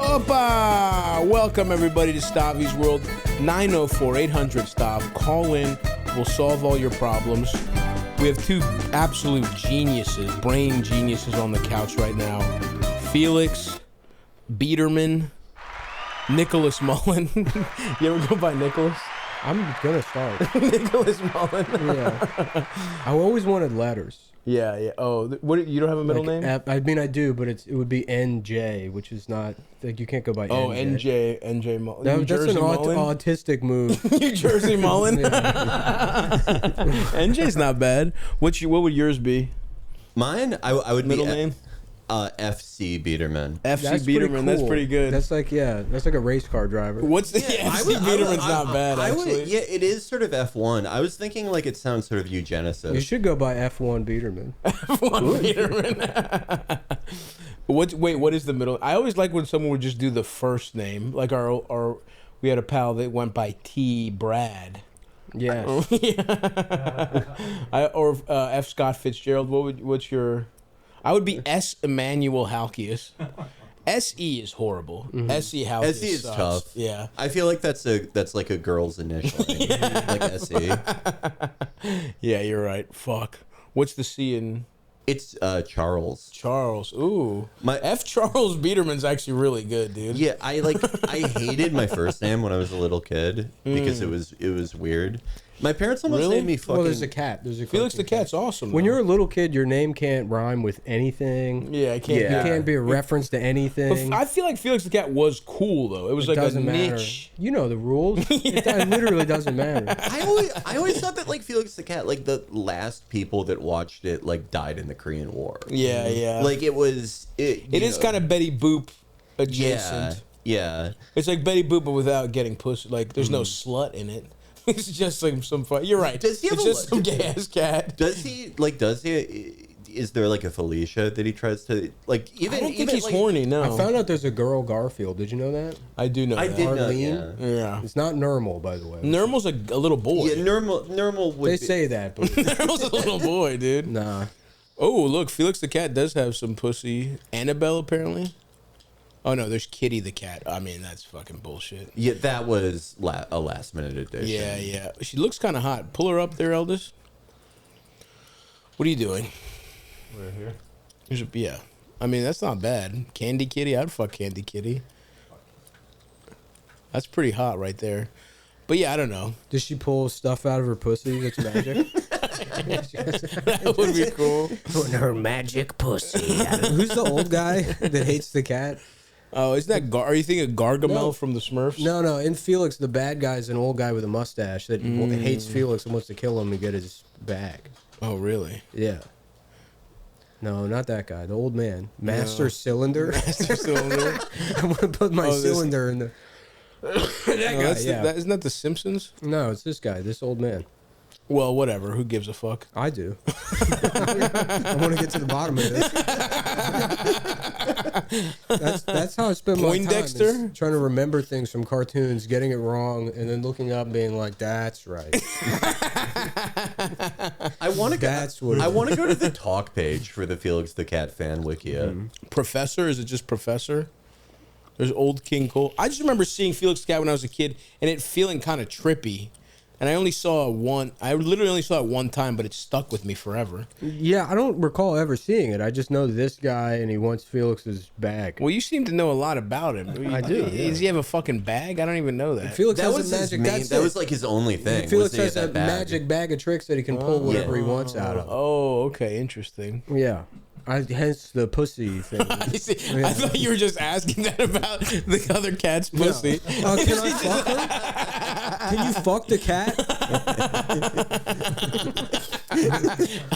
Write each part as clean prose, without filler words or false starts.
Opa! Welcome everybody to Stavvy's World. 904-800-STAV. Call in. We'll solve all your problems. We have two absolute geniuses, brain geniuses on the couch right now. Felix Biederman, Nicholas Mullen. You ever go by Nicholas? I'm gonna start. Nicholas Mullen. Yeah. I always wanted letters. Yeah. Oh, what? You don't have a middle name? I mean, I do, but it would be NJ, which is not like you can't go by. Oh, NJ. NJ Mullen. That's an autistic move. New Jersey Mullen. NJ's not bad. What would yours be? Mine, I would middle be name. FC Biederman. FC Biederman. Cool. That's pretty good. That's like that's like a race car driver. What's the FC Biederman's not bad actually. Yeah, it is sort of F1. I was thinking like it sounds sort of eugenicist. You should go by F1 Biederman. F1 Biederman. What is the middle? I always like when someone would just do the first name. Like we had a pal that went by T. Brad. Yes. F. Scott Fitzgerald. What's your? I would be S. Emmanuel Halkias. S.E. is horrible. S.E. Halkias S.E. is sucks. tough. Yeah. I feel like that's like a girl's initial name. Like S.E. Yeah, you're right. Fuck. What's the C in? It's Charles. Charles. Ooh. My F. Charles Biederman's actually really good, dude. Yeah, I hated my first name when I was a little kid because it was weird. My parents almost named me fucking... Well, there's a cat. There's a Felix the Cat's awesome. When you're a little kid, your name can't rhyme with anything. Yeah, it can't. You can't be a reference to anything. But I feel like Felix the Cat was cool though. It was like a niche. You know the rules. It literally doesn't matter. I always thought that like Felix the Cat, like the last people that watched it like died in the Korean War. Yeah, yeah. Like it was. It is kind of Betty Boop adjacent. Yeah. It's like Betty Boop, but without getting pussy. Like there's no slut in it. It's just like some fun. You're right. It's just some gay ass cat. Does he? Is there like a Felicia that he tries to like? I don't think he's horny. No. I found out there's a girl Garfield. Did you know that? I do know. I that. did know. Yeah. It's not normal, by the way. Normal's a little boy. Yeah, normal. They say that, but Normal's a little boy, dude. Nah. Oh, look, Felix the Cat does have some pussy. Annabelle, apparently. Oh, no, there's Kitty the Cat. I mean, that's fucking bullshit. Yeah, that was a last-minute addition. Yeah, yeah. She looks kind of hot. Pull her up there, Eldest. What are you doing? We're here. Yeah. I mean, that's not bad. Candy Kitty? I'd fuck Candy Kitty. That's pretty hot right there. But yeah, I don't know. Does she pull stuff out of her pussy that's magic? That would be cool. Putting her magic pussy. Who's the old guy that hates the cat? Oh, isn't that are you thinking of Gargamel from the Smurfs? No. In Felix, the bad guy is an old guy with a mustache that hates Felix and wants to kill him and get his bag. Oh, really? Yeah. No, not that guy. The old man. Master Cylinder. Master Cylinder. I want to put my cylinder in the... That guy, yeah. Isn't that the Simpsons? No, it's this guy, this old man. Well, whatever. Who gives a fuck? I do. I want to get to the bottom of this. That's how I spend my time. Poindexter? Trying to remember things from cartoons, getting it wrong, and then looking up and being like, that's right. I want to go to the talk page for the Felix the Cat fan wikia. Professor? Is it just Professor? There's Old King Cole. I just remember seeing Felix the Cat when I was a kid and it feeling kind of trippy. And I literally only saw it one time, but it stuck with me forever. Yeah, I don't recall ever seeing it. I just know this guy, and he wants Felix's bag. Well, you seem to know a lot about him. I do. Does he have a fucking bag? I don't even know that. Felix That has was a his magic. that was like his only thing. Felix has a magic bag of tricks that he can pull whatever he wants out of. Oh, okay, interesting. Yeah. Hence the pussy thing. I thought you were just asking that about the other cat's pussy. No. Can I fuck her? Can you fuck the cat?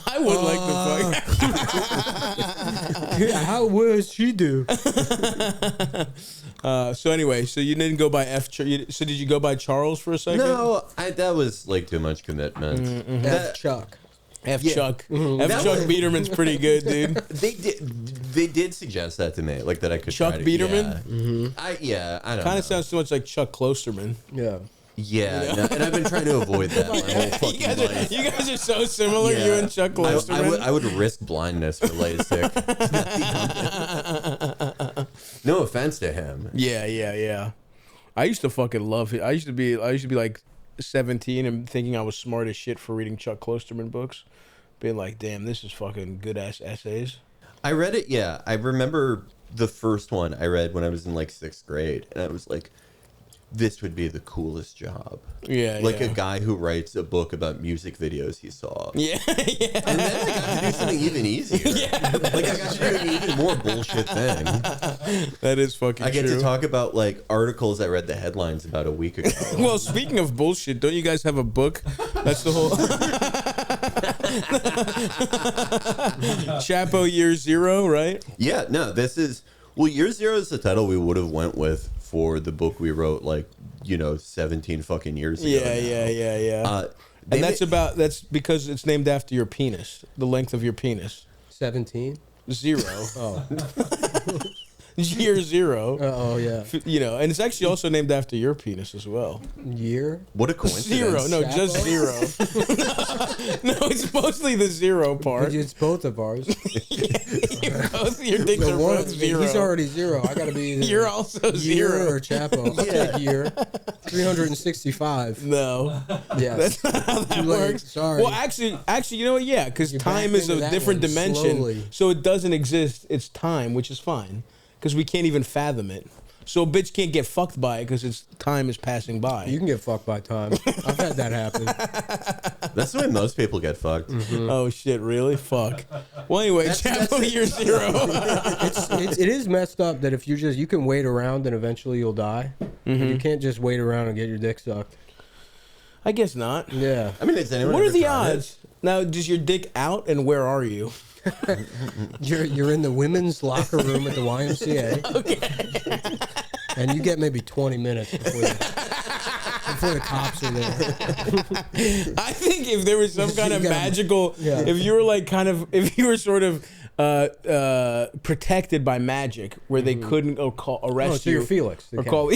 I would like to fuck. How would she do? So anyway, so you didn't go by F. So did you go by Charles for a second? No, that was like too much commitment. F. Chuck. F. Chuck. F. Chuck Biederman's pretty good, dude. They did suggest that to me, like that I could Chuck try to, Biederman? Yeah. I don't know. Kind of sounds too much like Chuck Klosterman. Yeah. Yeah, no, and I've been trying to avoid that my whole fucking life. You guys are so similar, you and Chuck Klosterman. I would risk blindness for LASIK. No offense to him. Yeah. I used to fucking love it. I used to be like 17 and thinking I was smart as shit for reading Chuck Klosterman books, being like, damn, this is fucking good ass essays. I read it. Yeah, I remember the first one I read when I was in like 6th grade, and I was like, this would be the coolest job. Yeah, like a guy who writes a book about music videos he saw. Yeah. And then I got to do something even easier. Yeah. Like I got to do an even more bullshit thing. That is fucking I get true. to talk about like articles I read the headlines about a week ago. Well, speaking of bullshit, don't you guys have a book? That's the whole Chapo Year Zero, right? Yeah, no, this is Year Zero is the title we would have went with for the book we wrote like 17 fucking years ago. Yeah. And that's because it's named after your penis, the length of your penis. 17? 0. Oh. Year 0. Oh, yeah. And it's actually also named after your penis as well. Year? What a coincidence. 0. No, Chapo? just 0. No, it's mostly the 0 part. It's both of ours. Your dicks are both 0. He's already 0. I gotta be either You're also year 0. or Chapo. I'll take year. 365. No. Yeah. That's not how that Too late. works. Sorry. Well, actually, you know what? Yeah, because You're time back is into a that different one dimension, slowly. so it doesn't exist. It's time, which is fine, because we can't even fathom it. So a bitch can't get fucked by it because time is passing by. You can get fucked by time. I've had that happen. That's the way most people get fucked. Mm-hmm. Oh shit! Really? Fuck. Well, anyway, Chapo Year 0. It is messed up that if you can wait around and eventually you'll die. Mm-hmm. You can't just wait around and get your dick sucked. I guess not. Yeah. I mean, is anyone What are ever the tried it? odds? Now, does your dick out, and where are you? You're in the women's locker room at the YMCA. Okay. And you get maybe 20 minutes before the cops are there. I think if there was some kind of You gotta- magical, Yeah. if you were if you were sort of protected by magic, where they couldn't arrest Oh, so you. you're Felix. the Or Cat. call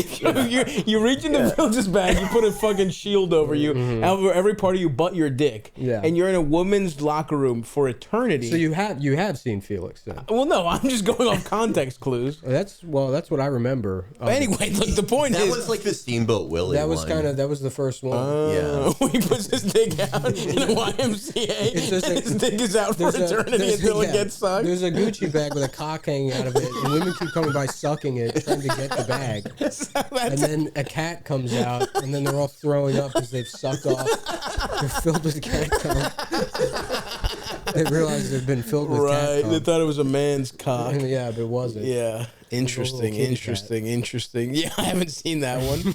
you reach into Felix's bag, you put a fucking shield over you, over every part of you but your dick, Yeah. and you're in a woman's locker room for eternity. So you have seen Felix then. Well, no, I'm just going off context clues. That's what I remember. Anyway, look, the point That is was like the Steamboat Willie that was one. that was the first one. Yeah. when he puts his dick out in a YMCA, It's just and like- his dick is out for eternity until it gets sucked. There's a Gucci bag with a cock hanging out of it, and women keep coming by sucking it, trying to get the bag. And then a cat comes out, and then they're all throwing up because they've sucked off. They're filled with cat cum. They realize they've been filled with cat Right, cum. they thought it was a man's cock. Yeah, but it wasn't. Yeah, interesting, kitty interesting. Yeah, I haven't seen that one,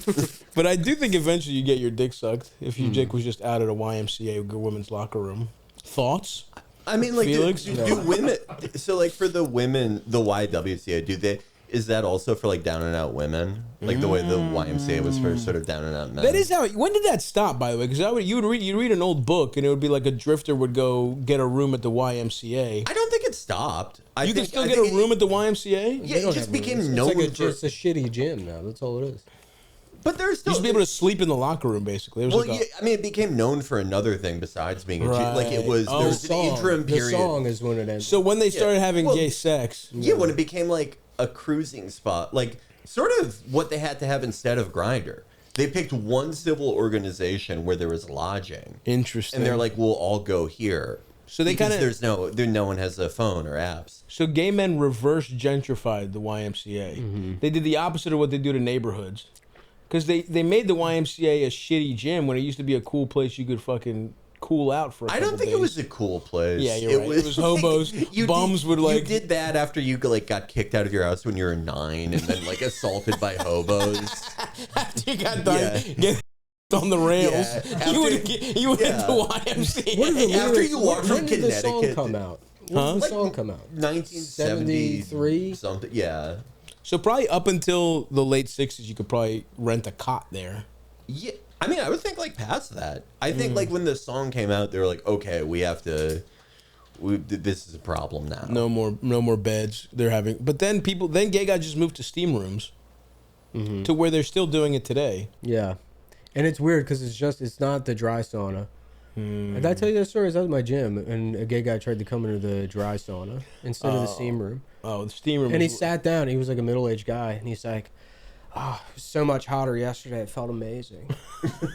but I do think eventually you get your dick sucked if your dick was just out at a YMCA women's locker room. Thoughts? I mean, like, Felix? do women? So, like, for the women, the YWCA, is that also for like down and out women, like the way the YMCA was for sort of down and out men? That is how. When did that stop, by the way? Because you'd read an old book, and it would be like a drifter would go get a room at the YMCA. I don't think it stopped. You can still get a room at the YMCA. Yeah, it just became known It's like for. just a shitty gym now. That's all it is. But there's You still used to be able to sleep in the locker room, basically. It was Well, like yeah, I mean, it became known for another thing besides being a gym. Like it was, Right. there was an interim period. The song is when it ends. so when they started having Well, gay sex. Yeah, when it became like a cruising spot, like sort of what they had to have instead of Grindr. They picked one civil organization where there was lodging, Interesting. and they're like, "We'll all go here." So they Because kinda- no one has a phone or apps. So gay men reverse gentrified the YMCA. They did the opposite of what they do to neighborhoods. Because they made the YMCA a shitty gym when it used to be a cool place you could fucking cool out for a I don't couple think days. it was a cool place. Yeah, you're right. It was hobos. Bums would, like- You did that after you like got kicked out of your house when you were 9, and then like assaulted by hobos. After you got done Yeah. get on the rails, Yeah, you would yeah. hit the YMCA. What are the After lyrics? you walk from when did the song Connecticut come to- out? When did the song come out? 1973 something. Yeah. So probably up until the late 60s, you could probably rent a cot there. Yeah, I mean, I would think like past that. I think like when the song came out, they were like, okay, we have to. This is a problem now. No more beds. They're having, but then gay guys just moved to steam rooms, to where they're still doing it today. Yeah, and it's weird because it's not the dry sauna. Did I tell you that story? I was at my gym, and a gay guy tried to come into the dry sauna instead of the steam room. Oh, the steam room. And he sat down. He was like a middle-aged guy, and he's like, "Oh, it was so much hotter yesterday. It felt amazing."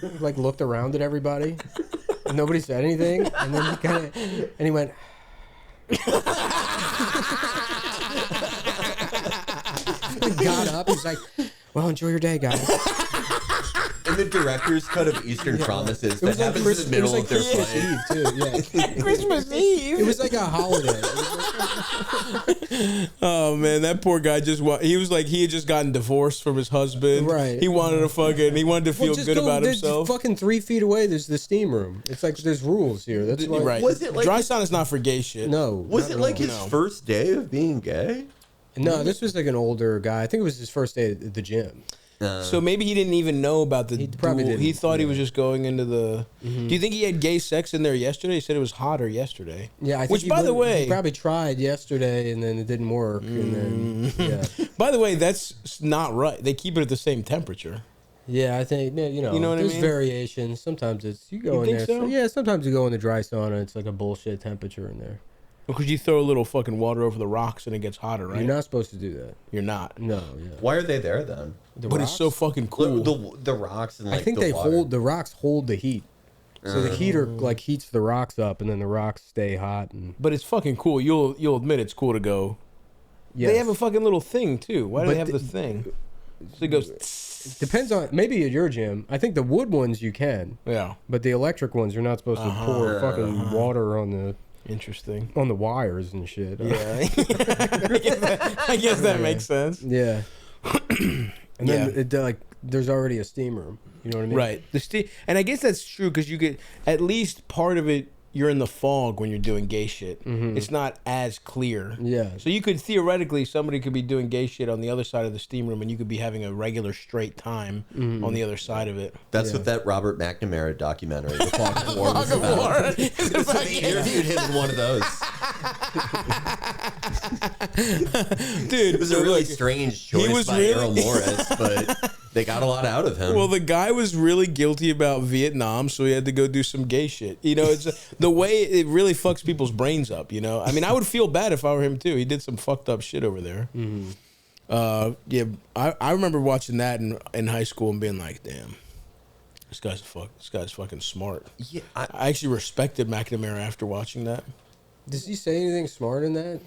He, like looked around at everybody, and nobody said anything. And then he went. He got up. He's like, "Well, enjoy your day, guys." In the director's cut of Eastern Promises, that happens in the middle of their Christmas play. Eve too. Yeah, Christmas Eve. it was like a holiday. Oh man, that poor guy he was like he had just gotten divorced from his husband. Right. He wanted to feel just good about there's himself. Fucking 3 feet away, there's the steam room. It's like there's rules here. That's why. Right. Was it like dry sauna is not for gay shit? No. Was not it at like all. his first day of being gay? No, this was like an older guy. I think it was his first day at the gym. So maybe he didn't even know about the. He probably duel. He didn't, thought he was just going into the. Mm-hmm. Do you think he had gay sex in there yesterday? He said it was hotter yesterday. Yeah, I think Which, by the way, he probably tried yesterday and then it didn't work. And then, yeah. By the way, that's not right. They keep it at the same temperature. Yeah, I think, you know what I there's mean? variations. Sometimes you go You in think there. so? Yeah, sometimes you go in the dry sauna. It's like a bullshit temperature in there. Because you throw a little fucking water over the rocks and it gets hotter, right? You're not supposed to do that. You're not. No, yeah. Why are they there then? But it's so fucking cool. The rocks and like I think the they water. hold the rocks hold the heat. So the heater like heats the rocks up, and then the rocks stay hot. And But it's fucking cool. You'll admit it's cool to go. yes. They have a fucking little thing too. Why do But they have the- the thing? So it goes. Depends on maybe at your gym. I think the wood ones you can, Yeah. but the electric ones you're not supposed to pour fucking water on the Interesting. wires and shit. Yeah. I guess that makes sense. Yeah. And then Yeah. like there's already a steam room. You know what I mean? Right. And I guess that's true because you get at least part of it. You're in the fog when you're doing gay shit. It's not as clear. Yeah. So you could theoretically, somebody could be doing gay shit on the other side of the steam room, and you could be having a regular straight time on the other side of it. That's what that Robert McNamara documentary, The Fog of War, was about. So they interviewed him in one of those. Dude, It was a really strange choice by Errol Morris, but they got a lot out of him. Well, the guy was really guilty about Vietnam, so he had to go do some gay shit. You know, it's the way it really fucks people's brains up. You know, I mean, I would feel bad if I were him too. He did some fucked up shit over there. Yeah, I remember watching that in high school and being like, damn, this guy's fucking smart. Yeah, I actually respected McNamara after watching that. Does he say anything smart in that?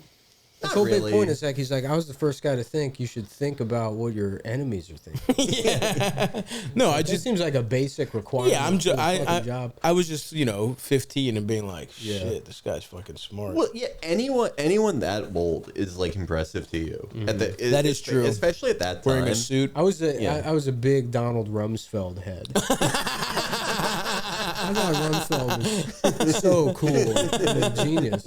The Not whole really. big point is like he's like, I was the first guy to think you should think about what your enemies are thinking. No, I It just just seems like a basic requirement. yeah, I'm just for a fucking job. I was just 15 and being like, shit, this guy's fucking smart. Well, yeah, anyone that bold is like impressive to you. That is true. especially at that time. Wearing a suit. I was a Yeah. I was a big Donald Rumsfeld head. I thought Rumsfeld was so cool and a genius.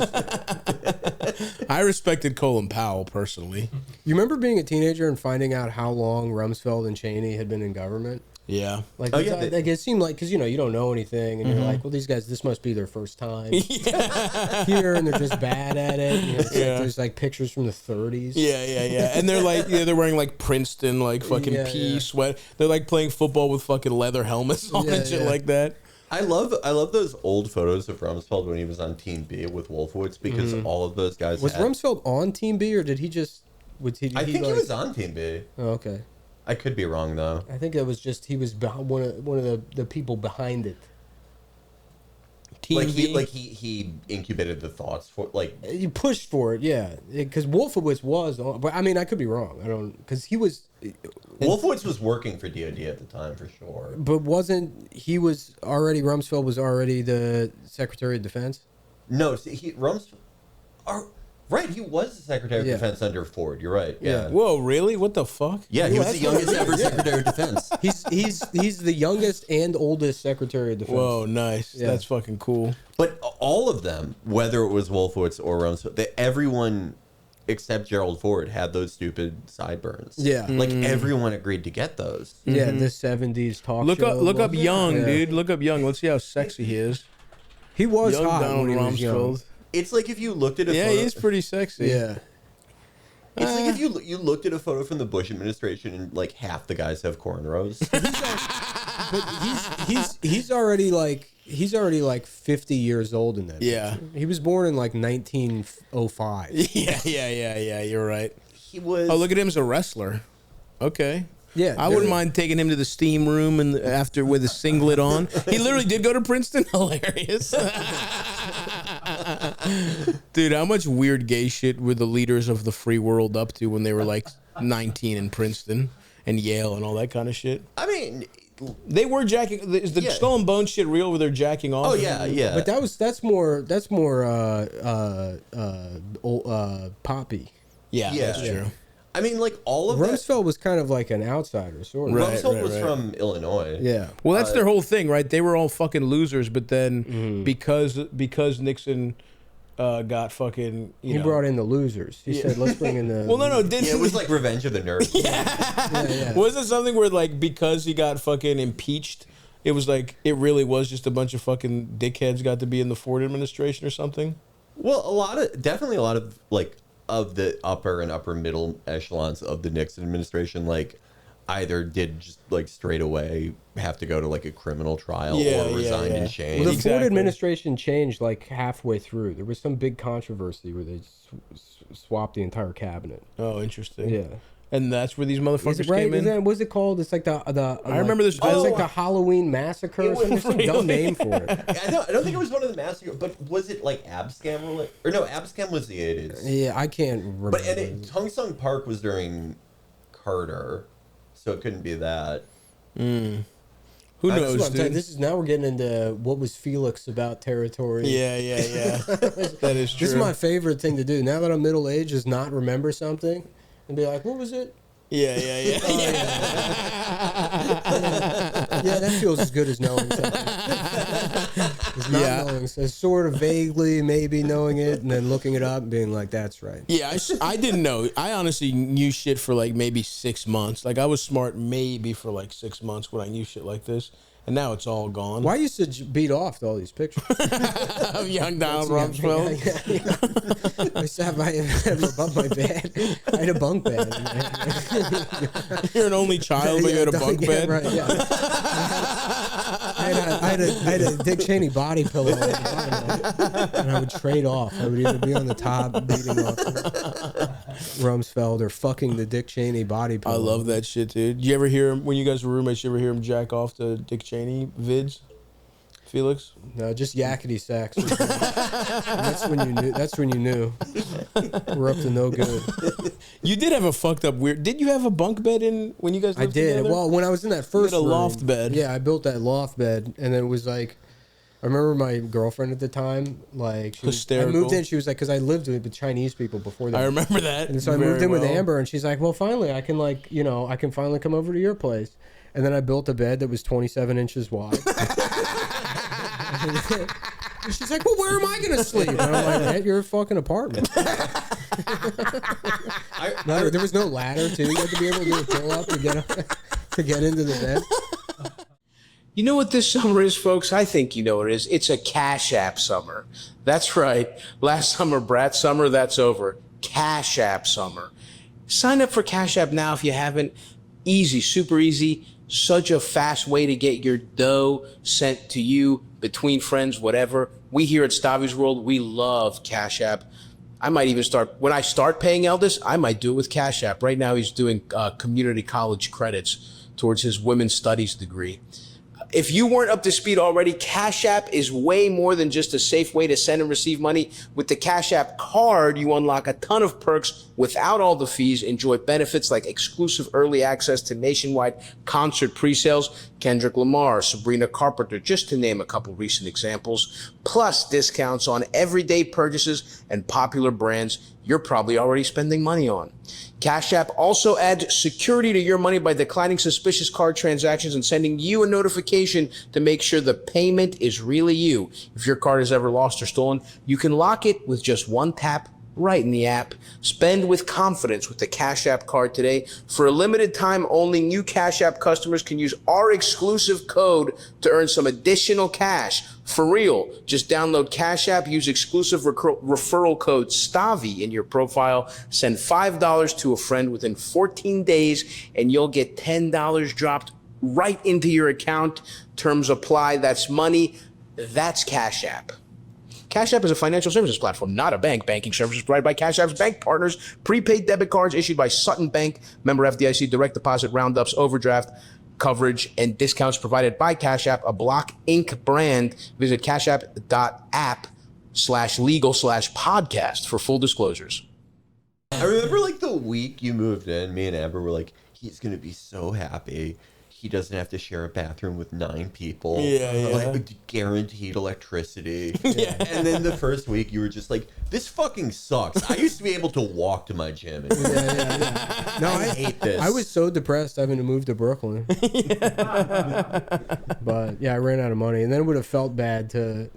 I respected Colin Powell personally. You remember being a teenager and finding out how long Rumsfeld and Cheney had been in government? Yeah. Like, Oh, yeah, like it seemed like, because you don't know anything, and you're like, well, these guys, this must be their first time here, and they're just bad at it. You know, it's like, there's like pictures from the 30s. Yeah. And they're like, they're wearing like Princeton, like fucking pea sweat. They're like playing football with fucking leather helmets on and shit like that. I love those old photos of Rumsfeld when he was on Team B with Wolfowitz because all of those guys Was Rumsfeld on Team B, or did he just? I think he was on Team B. Oh, okay. I could be wrong though. I think it was just he was one of the people behind it. He incubated the thoughts for You pushed for it, yeah, because Wolfowitz was on, but I mean I could be wrong. I don't because he was. Wolfowitz was working for DoD at the time for sure. But Rumsfeld was already the Secretary of Defense? No, see, right, he was the Secretary of Defense under Ford. You're right. Yeah. Whoa, really? What the fuck? Yeah, he was the youngest ever Secretary of Defense. He's the youngest and oldest Secretary of Defense. Whoa, nice. Yeah. That's fucking cool. But all of them, whether it was Wolfowitz or Rumsfeld, everyone except Gerald Ford had those stupid sideburns. Yeah. Like everyone agreed to get those. Yeah, the 70s talk Look show. up was it? Young, Yeah. dude. Look up Young. Let's see how sexy he is. He was Young hot Donald when he was young. Rumsfeld. It's like if you looked at a Yeah, photo. he's pretty sexy. Yeah. It's like if you looked at a photo from the Bush administration and like half the guys have cornrows. But he's already like He's already like 50 years old in that. Yeah. picture. He was born in like 1905. Yeah. You're right. He was. Oh, look at him as a wrestler. Okay. Yeah, I wouldn't mind taking him to the steam room and after with a singlet on. He literally did go to Princeton. Hilarious. Dude, how much weird gay shit were the leaders of the free world up to when they were like 19 in Princeton and Yale and all that kind of shit? I mean, they were jacking. Is the skull and bone shit real where they're jacking off? oh yeah. But that's more poppy. Yeah, that's true. I mean, like all of that. Rumsfeld was kind of like an outsider, sort of. Right. Rumsfeld was from Illinois. Yeah. Well, that's their whole thing, right? They were all fucking losers, but then because Nixon got fucking, He brought in the losers. He said, "Let's bring in the." Well, no, didn't Yeah, it was like Revenge of the Nerds. yeah. Wasn't it something where like because he got fucking impeached, it was like it really was just a bunch of fucking dickheads got to be in the Ford administration or something? Well, definitely a lot of like of the upper and upper middle echelons of the Nixon administration, like either did just like straight away have to go to like a criminal trial or resign in shame. Well, the Ford administration changed like halfway through. There was some big controversy where they swapped the entire cabinet. Oh, interesting. Yeah. And that's where these motherfuckers Right? came in? What's it called? It's like the I remember this. It's like the Halloween massacre or something. There's some dumb name for it. I don't think it was one of the massacre, but was it like Abscam or no? Abscam was the 80s. Yeah, I can't remember. But Tung Sung Park was during Carter, so it couldn't be that. Who knows, dude? This is now we're getting into what was Felix about territory. Yeah. That is true. This is my favorite thing to do. Now that I'm middle aged, is not remember something and be like, what was it? Yeah. Yeah, that feels as good as knowing something. It's not knowing, so sort of vaguely maybe knowing it and then looking it up and being like, that's right. Yeah, I didn't know. I honestly knew shit for like maybe 6 months. Like I was smart maybe for like 6 months when I knew shit like this. And now it's all gone. Why used to beat off to all these pictures? Of young Donald Rumsfeld. Yeah. I used to have above my bed. I had a bunk bed. You're an only child, but you had a bunk bed? Right, yeah. I had a Dick Cheney body pillow on the bottom of it, and I would trade off. I would either be on the top beating off Rumsfeld or fucking the Dick Cheney body pillow. I love that shit, dude. You ever hear him, when you guys were roommates, you ever hear him jack off to Dick Cheney vids? Felix? No, just yakety sax. That's when you knew. We're up to no good. You did have a fucked up weird. Did you have a bunk bed in when you guys lived I did. together? Well, when I was in that first You had a room, loft bed. Yeah, I built that loft bed, and it was like, I remember my girlfriend at the time, like, I Hysterical. moved in. She was like, because I lived with Chinese people before that. I remember that. And so I moved in with Amber, and she's like, well, finally, I can I can finally come over to your place. And then I built a bed that was 27 inches wide. And she's like, well, where am I going to sleep? And I'm like, at your fucking apartment. No, there was no ladder, too. You had to be able to do a pull-up to get into the bed. You know what this summer is, folks? I think you know what it is. It's a Cash App summer. That's right. Last summer, Brat Summer, that's over. Cash App summer. Sign up for Cash App now if you haven't. Easy, super easy. Such a fast way to get your dough sent to you, between friends, whatever. We here at Stavvy's World, we love Cash App. I might even when I start paying Eldest, I might do it with Cash App. Right now he's doing community college credits towards his women's studies degree. If you weren't up to speed already, Cash App is way more than just a safe way to send and receive money. With the Cash App card, you unlock a ton of perks without all the fees. Enjoy benefits like exclusive early access to nationwide concert pre-sales, Kendrick Lamar, Sabrina Carpenter, just to name a couple recent examples, plus discounts on everyday purchases and popular brands you're probably already spending money on. Cash App also adds security to your money by declining suspicious card transactions and sending you a notification to make sure the payment is really you. If your card is ever lost or stolen, you can lock it with just one tap right in the app. Spend with confidence with the Cash App card today. For a limited time, only new Cash App customers can use our exclusive code to earn some additional cash. For real, just download Cash App, use exclusive referral code Stavvy in your profile, send $5 to a friend within 14 days, and you'll get $10 dropped right into your account. Terms apply. That's money That's Cash App. Cash App is a financial services platform, not a bank. Banking services provided by Cash App's bank partners. Prepaid debit cards issued by Sutton Bank. Member FDIC, direct deposit, roundups, overdraft, coverage, and discounts provided by Cash App, a Block Inc. brand. Visit cashapp.app/legal/podcast for full disclosures. I remember like the week you moved in, me and Amber were like, he's going to be so happy. He doesn't have to share a bathroom with 9 people. Yeah. Like guaranteed electricity. Yeah. And then the first week you were just like, this fucking sucks. I used to be able to walk to my gym. And No, I hate this. I was so depressed having to move to Brooklyn. But yeah, I ran out of money, and then it would have felt bad to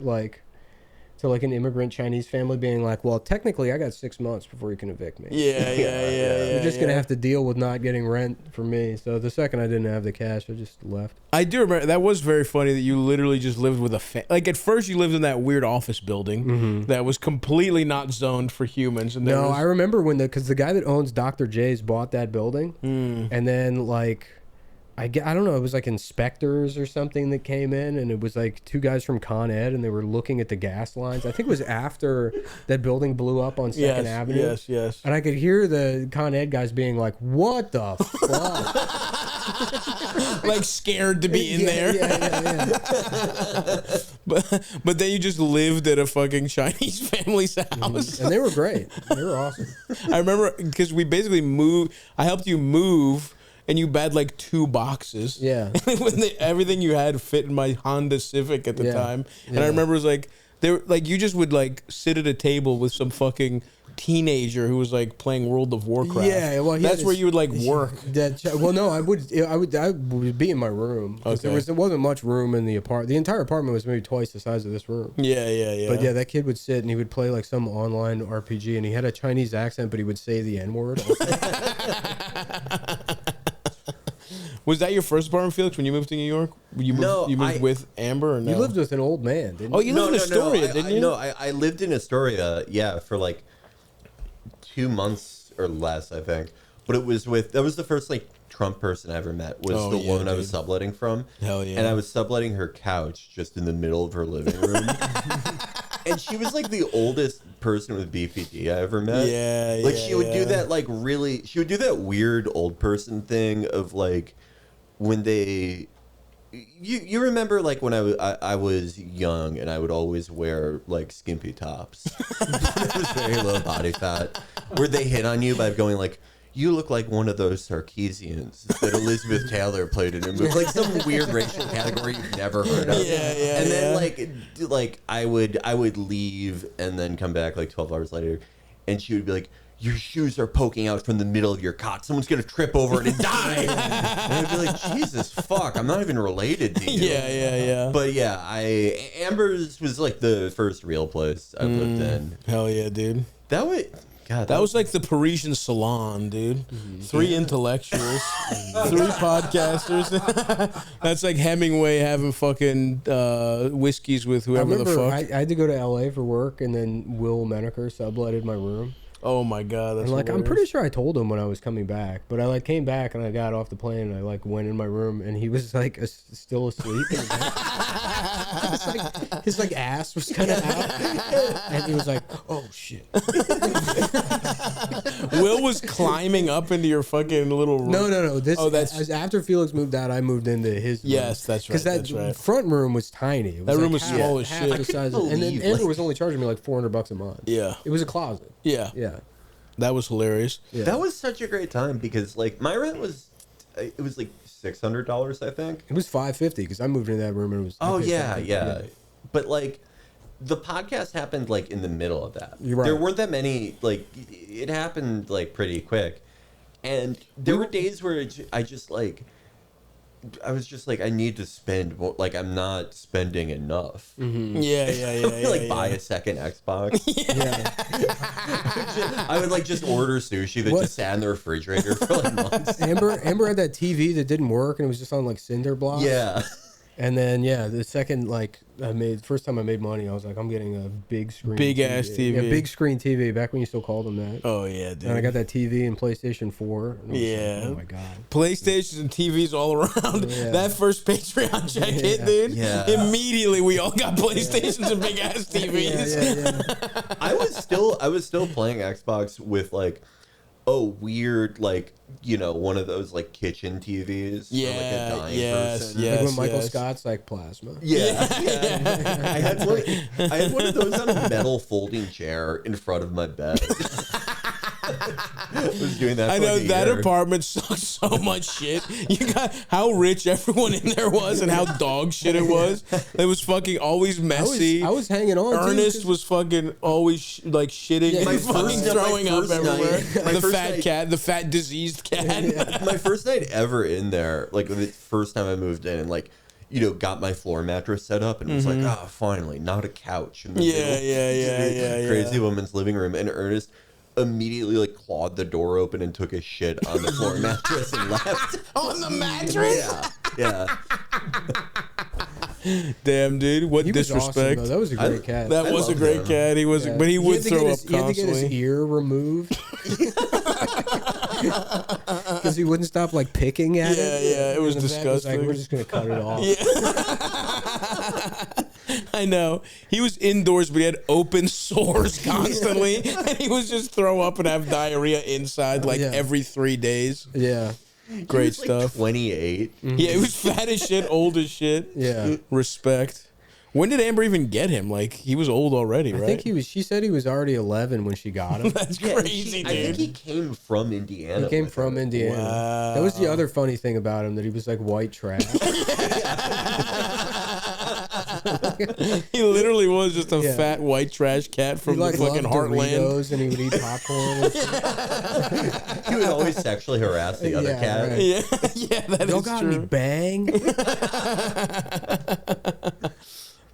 an immigrant Chinese family being like, well, technically I got 6 months before you can evict me. Yeah. You're just gonna have to deal with not getting rent for me. So the second I didn't have the cash, I just left. I do remember that was very funny that you literally just lived with like at first you lived in that weird office building that was completely not zoned for humans. And no, I remember because the guy that owns Dr. J's bought that building, and then like. I don't know, it was like inspectors or something that came in, and it was like 2 guys from Con Ed, and they were looking at the gas lines. I think it was after that building blew up on 2nd Avenue. Yes. And I could hear the Con Ed guys being like, what the fuck? Like scared to be in there. Yeah. But then you just lived at a fucking Chinese family's house. And they were great. They were awesome. I remember because we basically moved. I helped you move. And you had like 2 boxes. Yeah. Everything you had fit in my Honda Civic at the time. And I remember it was like, you just would like sit at a table with some fucking teenager who was like playing World of Warcraft. Yeah, well, that's where you would like work. Well, no, I would be in my room. Okay. There wasn't much room in the apartment. The entire apartment was maybe twice the size of this room. Yeah. But yeah, that kid would sit and he would play like some online RPG, and he had a Chinese accent, but he would say the N-word. Was that your first apartment, Felix, when you moved to New York? You moved with Amber or no? You lived with an old man, didn't you? Oh, you lived in Astoria, didn't you? No, I lived in Astoria, for like 2 months or less, I think. But that was the first like Trump person I ever met, was the woman I was subletting from. Hell yeah. And I was subletting her couch just in the middle of her living room. And she was like the oldest person with BPD I ever met. Yeah, like she would do that she would do that weird old person thing of like when they you remember like when I was young and I would always wear like skimpy tops. It was very low body fat. Where they hit on you by going like, you look like one of those Sarkeesians that Elizabeth Taylor played in a movie, like some weird racial category you've never heard of. Yeah. And then like I would leave and then come back like 12 hours later, and she would be like, your shoes are poking out from the middle of your cot. Someone's gonna trip over it and die. And I'd be like, Jesus fuck, I'm not even related to you. Yeah. But yeah, Amber's was like the first real place I lived in. Hell yeah, dude. That was like the Parisian salon, dude. 3 intellectuals, 3 podcasters. That's like Hemingway having fucking whiskeys with whoever the fuck. I had to go to LA for work, and then Will Menaker subletted my room. Oh my god, that's and I'm pretty sure I told him when I was coming back, but I like came back and I got off the plane and I like went in my room and he was like still asleep. In the bed. His ass was kind of out, and he was like, "Oh shit." Will was climbing up into your fucking little room. No. That's after Felix moved out. I moved into his room. Yes, that's right. Because that front room was tiny. It was that room was small as shit. The size and then Amber was only charging me like $400 a month. Yeah, it was a closet. Yeah. That was hilarious. Yeah. That was such a great time because like my rent was like $600, I think. It was $550 because I moved into that room and it was. Oh yeah. But like the podcast happened like in the middle of that. You're right. There weren't that many, like it happened like pretty quick. And there were days where I was just like, I need to spend more, like I'm not spending enough. Mm-hmm. Yeah. Buy a second Xbox. I would like just order sushi that just sat in the refrigerator for like months. Amber had that TV that didn't work and it was just on like cinder blocks. Yeah. And then the second first time I made money, I was like, I'm getting a big screen, Big ass TV. yeah, big screen TV. Back when you still called them that. Oh yeah, dude. And I got that TV and PlayStation 4. And I was Yeah. like, oh my god. PlayStations and TVs all around. Yeah. That first Patreon check hit, dude. Yeah. Immediately we all got PlayStations and big ass TVs. Yeah. I was still playing Xbox with like a weird one of those like kitchen TVs. Yeah, for, like, a dying yes, person. yes. Like when Michael yes. Scott's like plasma. Yeah. I had one of those on a metal folding chair in front of my bed. I was doing that. I for know like a that year. apartment sucked so much shit. You got how rich everyone in there was and how dog shit it was. It was fucking always messy. I was hanging on. Ernest too, was fucking always shitting Yeah, and my fucking first- throwing my up first everywhere. night- my The first fat night- cat, the fat diseased cat. My first night ever in there, like the first time I moved in, and got my floor mattress set up, and was like, finally, not a couch. In the middle. Crazy woman's living room, and Ernest immediately clawed the door open and took a shit on the floor mattress and left. On the mattress? Yeah. Damn, dude. What He was awesome, disrespect. though. That was a great cat. That I was a love great him. cat. He was, Yeah. but he would had to throw get up his, He had to get his constantly. ear removed because he wouldn't stop picking at it. Yeah, it was And the vet was disgusting. like, we're just gonna cut it off. I know. He was indoors, but he had open sores constantly, and he was just throw up and have diarrhea inside Yeah. every 3 days. Yeah, Great He was, stuff. 28. Yeah, he was fat as shit, old as shit. yeah. Respect. When did Amber even get him? He was old already, right? I think he was. She said he was already 11 when she got him. That's Yeah, crazy, I think dude. he came from Indiana. He came with from her. Indiana. Wow. That was the other funny thing about him, that he was white trash. He literally was just a Yeah. fat white trash cat He from the fucking loved heartland. Doritos, and he would eat popcorn. And shit. He would always sexually harass the other Yeah, cat. right. Yeah, yeah, that Y'all is got true. me bang.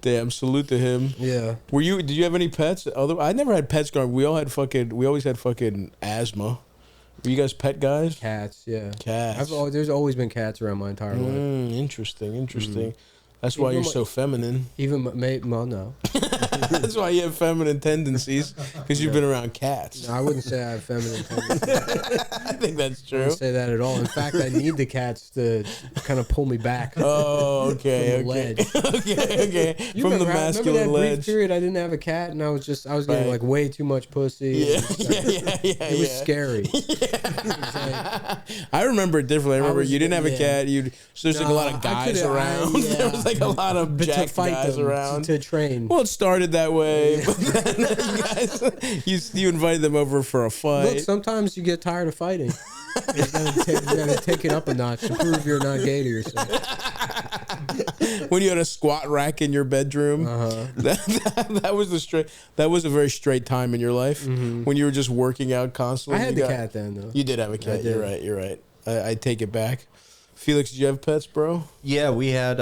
Damn, salute to him. Yeah. Did you have any pets? I never had pets growing. We always had fucking asthma. Were you guys pet guys? Cats, yeah. Cats. There's always been cats around my entire life. Interesting. That's why Even you're so feminine. Even no. That's why you have feminine tendencies, because you've been around cats. No, I wouldn't say I have feminine tendencies. I think that's I true. wouldn't say that at all. In fact, I need the cats to kind of pull me back. Oh, okay, From the okay. ledge. okay. You From the remember that masculine brief ledge. period I didn't have a cat, and I was getting Right. way too much pussy. Yeah, and it was scary. I remember it differently. I remember you didn't have a yeah. cat. So there's a lot of guys around. There was a lot of But to jacked fight guys them, around. to train. Well, it started that way, but then you guys, you invited them over for a fight. Look, sometimes you get tired of fighting. You gotta take it up a notch to prove you're not gay to yourself. When you had a squat rack in your bedroom, that was That was a very straight time in your life when you were just working out constantly. I had the cat then, though. You did have a cat. did. You're right. I take it back. Felix, did you have pets, bro? Yeah, we had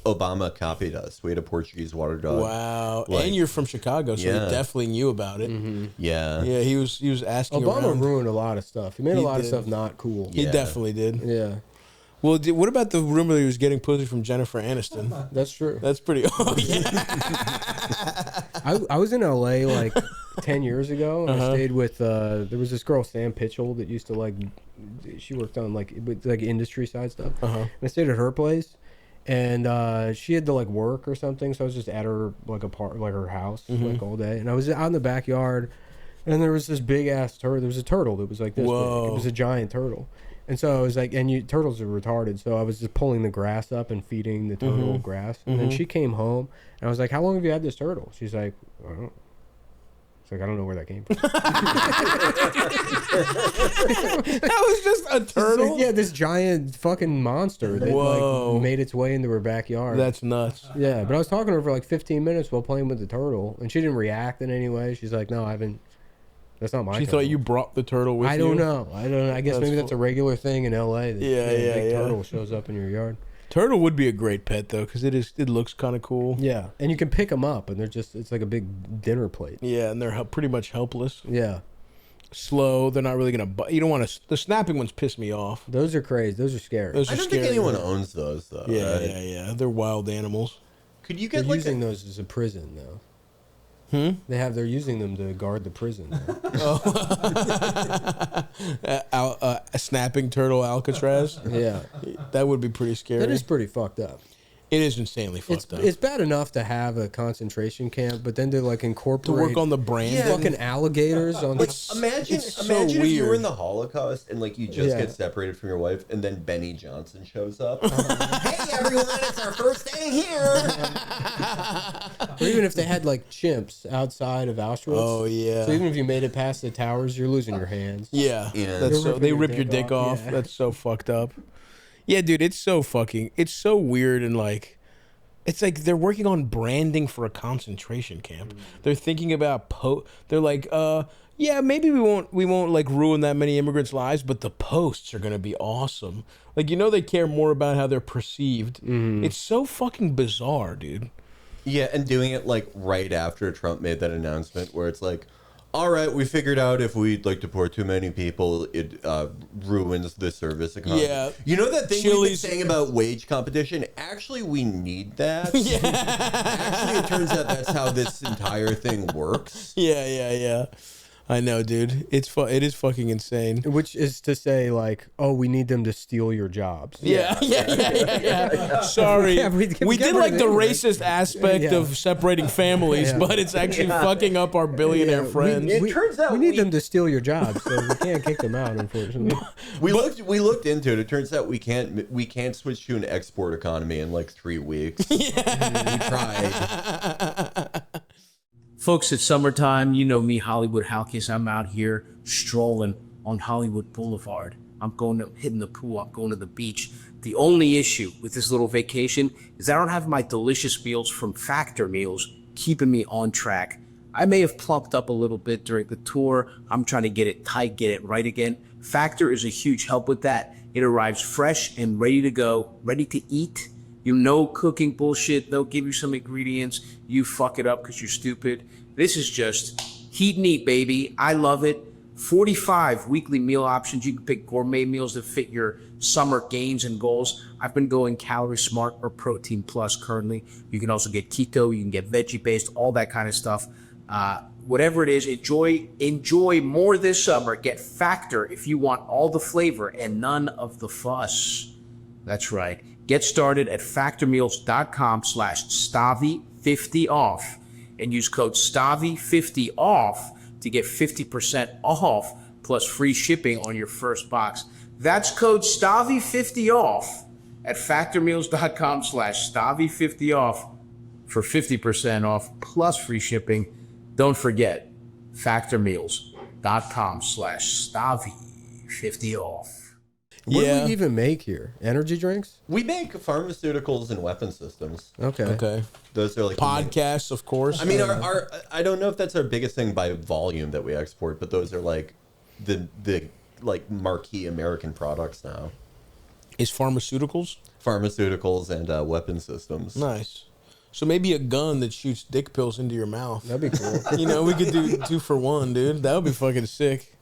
Obama copied us. We had a Portuguese water dog. Wow. Like- And you're from Chicago, so Yeah. he definitely knew about it. Yeah. Yeah, he was asking Obama around. ruined a lot of stuff. He made a He lot of did. stuff not cool. He Yeah. definitely did. Yeah, Well, what about the rumor that he was getting pussy from Jennifer Aniston? that's true. That's pretty. Oh yeah. I was in LA 10 years ago, and I stayed with there was this girl, Sam Pitchell, that used to she worked on industry side stuff. And I stayed at her place, and she had to work or something, so I was just at her her house all day, and I was out in the backyard, and there was this big ass turtle. There was a turtle that was this big. Whoa. It was a giant turtle. And so I was turtles are retarded. So I was just pulling the grass up and feeding the turtle grass. And then she came home, and I was like, "How long have you had this turtle?" She's like, "I don't know." It's like, "I don't know where that came from." That was just a turtle. Yeah, this giant fucking monster that Whoa. made its way into her backyard. That's nuts. Yeah, but I was talking to her for 15 minutes while playing with the turtle, and she didn't react in any way. She's like, "No, I haven't. That's not my She turtle." thought you brought the turtle with you. I don't know. I guess That's maybe that's a regular thing in LA. That Yeah, a big yeah. turtle shows up in your yard. Turtle would be a great pet though, because it looks kind of cool. Yeah, and you can pick them up, and it's like a big dinner plate. Yeah, and they're pretty much helpless. Yeah, slow. They're not really gonna. You don't want to. The snapping ones piss me off. Those are crazy. Those are scary. Those are I don't scary. think anyone owns those though. Yeah, right? yeah. They're wild animals. Could you They're get like using those as a prison though. They're using them to guard the prison. A snapping turtle Alcatraz. Yeah, That would be pretty scary. that is pretty fucked up. It is insanely fucked up. It's bad enough to have a concentration camp, but then to like To incorporate work on the brand. Yeah. fucking alligators on like the imagine it's so imagine if you were weird. in the Holocaust and like you just Yeah. get separated from your wife and then Benny Johnson shows up. Hey everyone, it's our first day here. Or even if they had like chimps outside of Auschwitz. Oh yeah. So even if you made it past the towers, you're losing your hands. Yeah. Yeah. That's They're so, they ripping rip your dick off. Yeah. That's so fucked up. Yeah, dude, it's so weird and like it's like they're working on branding for a concentration camp. They're thinking about they're like, yeah, maybe we won't like ruin that many immigrants' lives, but the posts are gonna be awesome. Like, they care more about how they're perceived. It's so fucking bizarre, dude. Yeah, and doing it like right after Trump made that announcement where it's like, all right, we figured out if we like deport too many people, it ruins the service economy. Yeah. You know that thing we've been Chili's- saying about wage competition? Actually, we need that. Yeah. Actually, it turns out that's how this entire thing works. Yeah. I know, dude. It is fucking insane. Which is to say, like, oh, we need them to steal your jobs. Yeah. Sorry. Yeah, we we get did rid like of the immigrants. racist aspect Yeah. of separating families, Yeah. but it's actually fucking up our billionaire friends. It turns out we need them to steal your jobs, so we can't kick them out, unfortunately. We looked into it. It turns out we can't switch to an export economy in like 3 weeks. We tried. Folks, it's summertime. You know me, Hollywood Halkis. I'm out here strolling on Hollywood Boulevard. I'm hitting the pool. I'm going to the beach. The only issue with this little vacation is I don't have my delicious meals from Factor Meals keeping me on track. I may have plumped up a little bit during the tour. I'm trying to get it tight, get it right again. Factor is a huge help with that. It arrives fresh and ready to go, ready to eat. Cooking bullshit. They'll give you some ingredients. You fuck it up because you're stupid. This is just heat and eat, baby. I love it. 45 weekly meal options. You can pick gourmet meals that fit your summer gains and goals. I've been going Calorie Smart or Protein Plus currently. You can also get keto. You can get veggie based, all that kind of stuff. Whatever it is, enjoy more this summer. Get Factor if you want all the flavor and none of the fuss. That's right. Get started at factormeals.com/Stavvy50 off and use code Stavvy50 off to get 50% off plus free shipping on your first box. That's code Stavvy50 off at factormeals.com/Stavvy50 off for 50% off plus free shipping. Don't forget, factormeals.com/Stavvy50 off. What do we even make here? Energy drinks? We make pharmaceuticals and weapon systems. Okay. Those are like Podcasts, of course. I mean, our I don't know if that's our biggest thing by volume that we export, but those are like the like marquee American products now. is pharmaceuticals. Pharmaceuticals and weapon systems. Nice. So maybe a gun that shoots dick pills into your mouth. That'd be cool. We could do 2 for 1, dude. That would be fucking sick.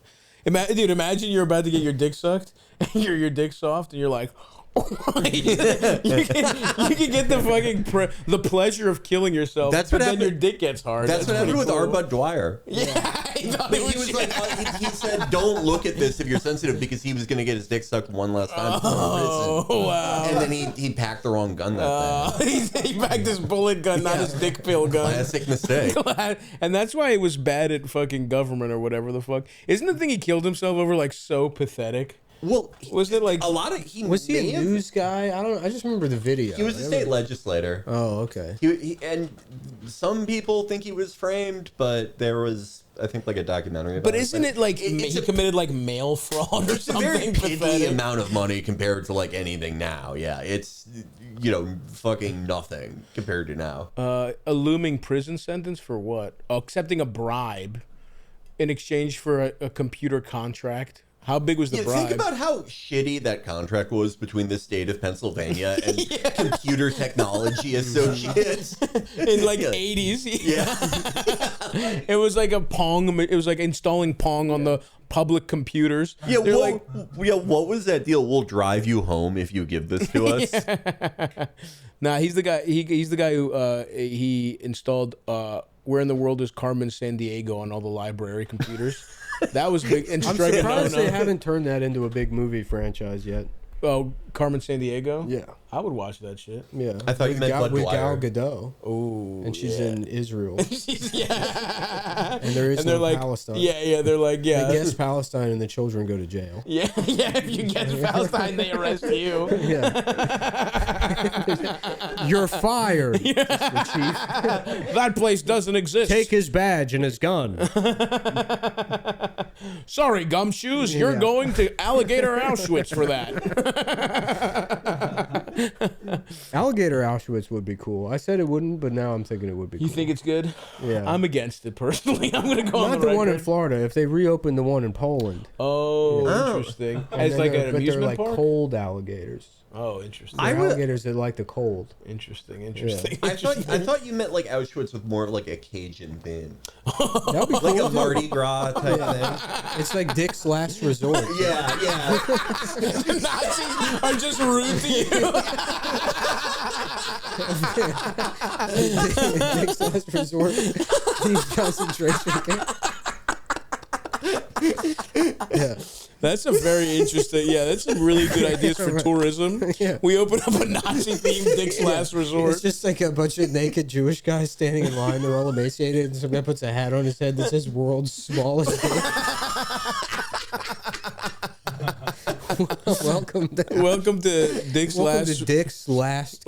Dude, imagine you're about to get your dick sucked, and your dick soft, and you're like, you can get the fucking the pleasure of killing yourself. That's what but then happened- your dick gets hard. That's what happened pretty with cool. R. Bud Dwyer. Yeah, he thought But it he was like, he said, "Don't look at this if you're sensitive," because he was going to get his dick sucked one last time. Oh wow! And then he packed the wrong gun that day. He packed his bullet gun, not his dick pill gun. Classic mistake. And that's why he was bad at fucking government or whatever the fuck. Isn't the thing he killed himself over like so pathetic? Well, Wasn't it like a lot of Was he may a have- news guy? I don't know. I just remember the video. He was a state legislator. Oh, okay. And some people think he was framed, but there was, I think, like a documentary about But it. isn't it like it's he a- committed like mail fraud or It's a something very piddly pathetic? amount of money compared to like anything now. Yeah, it's fucking nothing compared to now. A looming prison sentence for what? Oh, accepting a bribe in exchange for a computer contract. How big was the bribe? Think about how shitty that contract was between the state of Pennsylvania and Computer Technology Associates in like 80s. Yeah. It was like a Pong. It was like installing Pong on the public computers. Yeah, what was that deal? We'll drive you home if you give this to us. Nah, he's the guy. He's the guy who he installed. Where in the world is Carmen Sandiego on all the library computers? That was big. And I'm surprised they haven't turned that into a big movie franchise yet. Oh, Carmen Sandiego? Yeah. I would watch that shit. Yeah. I thought you meant Bud with Dwyer. Gal Gadot. Oh, And she's in Israel. yeah. And there is they're no like, Palestine. Yeah, they're like, yeah. They guess Palestine and the children go to jail. Yeah, if you guess Palestine, they arrest you. Yeah. You're fired, Mr. Chief. That place doesn't exist. Take his badge and his gun. Sorry, gumshoes, you're going to Alligator Auschwitz for that. Alligator Auschwitz would be cool. I said it wouldn't, but now I'm thinking it would be cool. You think it's good? Yeah. I'm against it personally. I'm going to go on Not the the one in record. Florida. If they reopen the one in Poland. Oh, interesting. And As then like they're- an but amusement they're like park? cold alligators. Oh, interesting. They're alligators that like the cold. Interesting. I thought you meant like Auschwitz with more of like a Cajun theme. That'd be cool. Like a Mardi Gras type thing. It's like Dick's Last Resort. Yeah. The Nazis are just rude to you. Dick's Last Resort. Deep concentration camp. Yeah. That's a very interesting. Yeah, that's some really good ideas for tourism. Yeah. We open up a Nazi-themed Dick's Last Resort. It's just like a bunch of naked Jewish guys standing in line. They're all emaciated, and some guy puts a hat on his head that says "World's Smallest Dick." Welcome to Dick's Last. to Dick's Last.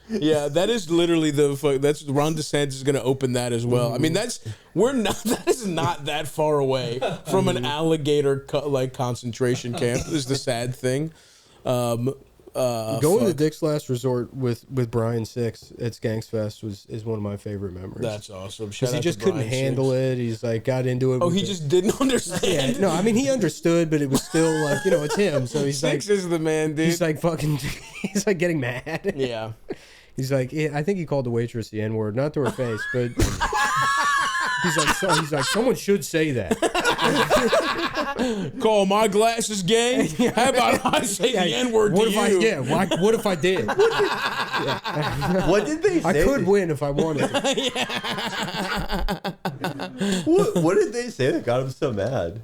Yeah, that is literally that's Ron DeSantis is going to open that as well. I mean, that is not that far away from an alligator concentration camp. Is the sad thing. Going to Dick's Last Resort with Brian Six at Skanksfest is one of my favorite memories. That's awesome. Because he just couldn't handle it. He's like got into it. Oh, he just didn't understand. Yeah, no, I mean he understood, but it was still like it's him. So he's Six like, is the man, dude. he's like fucking, he's like getting mad. Yeah. He's like, I think he called the waitress the N-word, not to her face, but he's like, someone should say that. Call my glasses gay? How about I say the N-word to you? What if I did? What did they say? I could win if I wanted to. What did they say that got him so mad?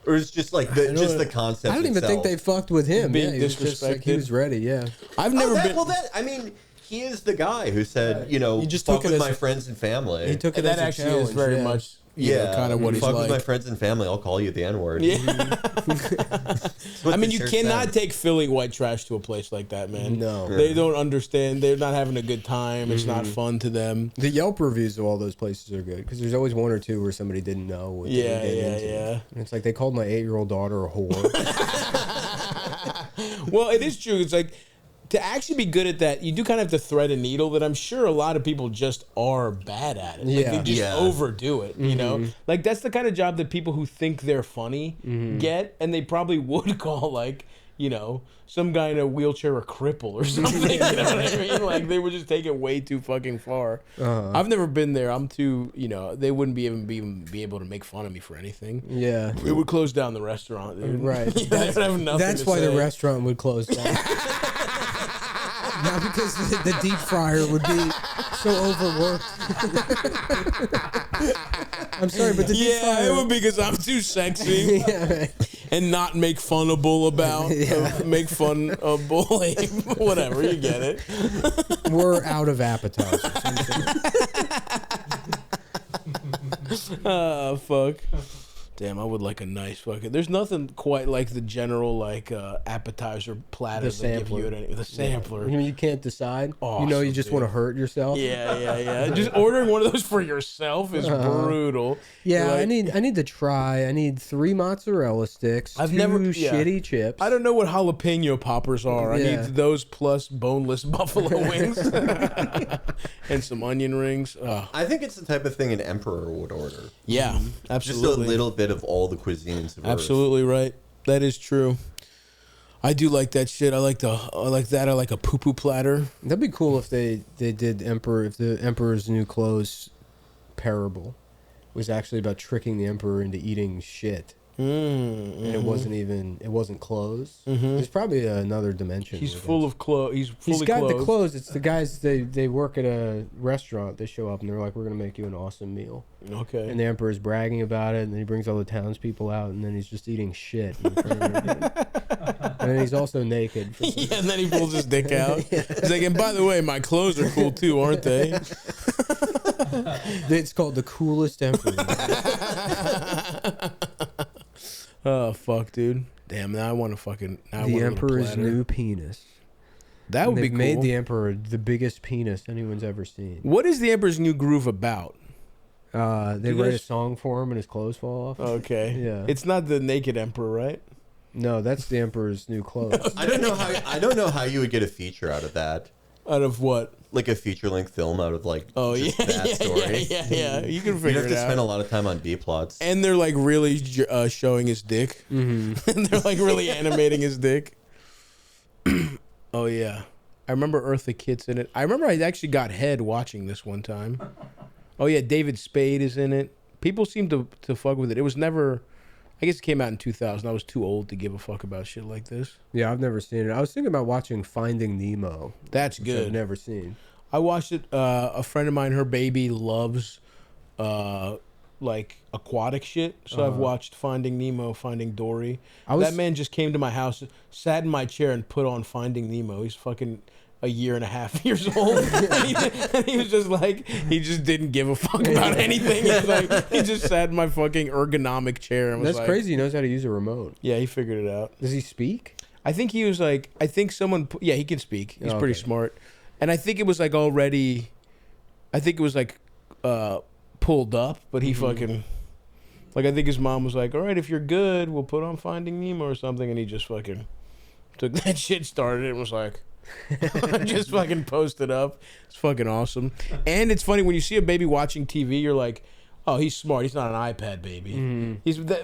Or it's just like the concept. I don't even itself? think they fucked with him. Being He was just like, he disrespected. was ready. Yeah. I've never been. Well, I mean, he is the guy who said, He just fuck took it with as- my friends and family. He took it that as a actually challenge. is very yeah. much kind of what he's fuck like. with my friends and family. I'll call you the N-word. Yeah. What I mean, the you shirt cannot said. take Philly white trash to a place like that, man. No. They don't understand. They're not having a good time. It's not fun to them. The Yelp reviews of all those places are good because there's always one or two where somebody didn't know what they were getting into. Yeah. And it's like they called my 8-year-old daughter a whore. Well, it is true. It's like, to actually be good at that, you do kind of have to thread a needle that I'm sure a lot of people just are bad at it. Like, Yeah. they just Yeah. overdo it, you know? Like, that's the kind of job that people who think they're funny get, and they probably would call, like, some guy in a wheelchair a cripple or something. You know what I mean? Like, they would just take it way too fucking far. I've never been there. I'm too, they wouldn't even be able to make fun of me for anything. Yeah. It would close down the restaurant, dude. Right. They would have nothing That's to why the say. restaurant would close down. Not because the deep fryer would be so overworked. I'm sorry, but the deep fryer... it would be because I'm too sexy and not make funable about, make fun of bullying. Whatever, you get it. We're out of appetizers. Oh, fuck. Damn, I would like a nice fucking... There's nothing quite like the general, appetizer platter The they give sampler. you. The sampler. You can't decide. Awesome, You just want to hurt yourself. Yeah. Just ordering one of those for yourself is brutal. Yeah, You're I like, need to try. I need 3 mozzarella sticks. I've 2 never- shitty chips. I don't know what jalapeno poppers are. I Yeah. need those plus boneless buffalo wings and some onion rings. I think it's the type of thing an emperor would order. Yeah, Just absolutely. a little bit bit of all the cuisines. Of Absolutely right. That is true. I do like that shit. I like that. I like a poo-poo platter. That'd be cool if they did the Emperor's New Clothes parable was actually about tricking the Emperor into eating shit. And it wasn't clothes. There's probably another dimension. He's full of clothes. He's got the clothes. It's the guys, they work at a restaurant. They show up and they're like, we're going to make you an awesome meal. Okay. And the Emperor's bragging about it, and then he brings all the townspeople out, and then he's just eating shit in front of everybody. And then he's also naked. Yeah, and then he pulls his dick out. He's like, and by the way, my clothes are cool too, aren't they? It's called the coolest Emperor. Oh, fuck, dude. Damn, now I want to fucking... The Emperor's new penis. That would be cool. They made the Emperor the biggest penis anyone's ever seen. What is the Emperor's New Groove about? They write a song for him and his clothes fall off. Okay. Yeah. It's not the naked Emperor, right? No, that's the Emperor's New Clothes. I don't know how you would get a feature out of that. Out of what? Like a feature-length film out of like that story. Yeah. You can figure it out. You'd have to spend a lot of time on B plots. And they're like really showing his dick. Mm-hmm. And they're like really animating his dick. Oh yeah, I remember Eartha Kitt's in it. I remember I actually got head watching this one time. Oh yeah, David Spade is in it. People seem to fuck with it. It was never. I guess it came out in 2000. I was too old to give a fuck about shit like this. Yeah, I've never seen it. I was thinking about watching Finding Nemo. That's good. I've never seen. I watched it. A friend of mine, her baby loves like aquatic shit. So I've watched Finding Nemo, Finding Dory. That man just came to my house, sat in my chair, and put on Finding Nemo. He's fucking a year and a half years old. and he was just like, he just didn't give a fuck about anything. He was like, he just sat in my fucking ergonomic chair and was That's like, crazy. He knows how to use a remote. Yeah, he figured it out. Does he speak? I think he was like, yeah, he can speak. He's pretty smart. And I think it was like already, I think it was like pulled up, but he fucking, like I think his mom was like, all right, if you're good, we'll put on Finding Nemo or something. And he just fucking took that shit, started it, and was like, just fucking posted up. It's fucking awesome. And it's funny when you see a baby watching TV, you're like, oh, he's smart. He's not an iPad baby.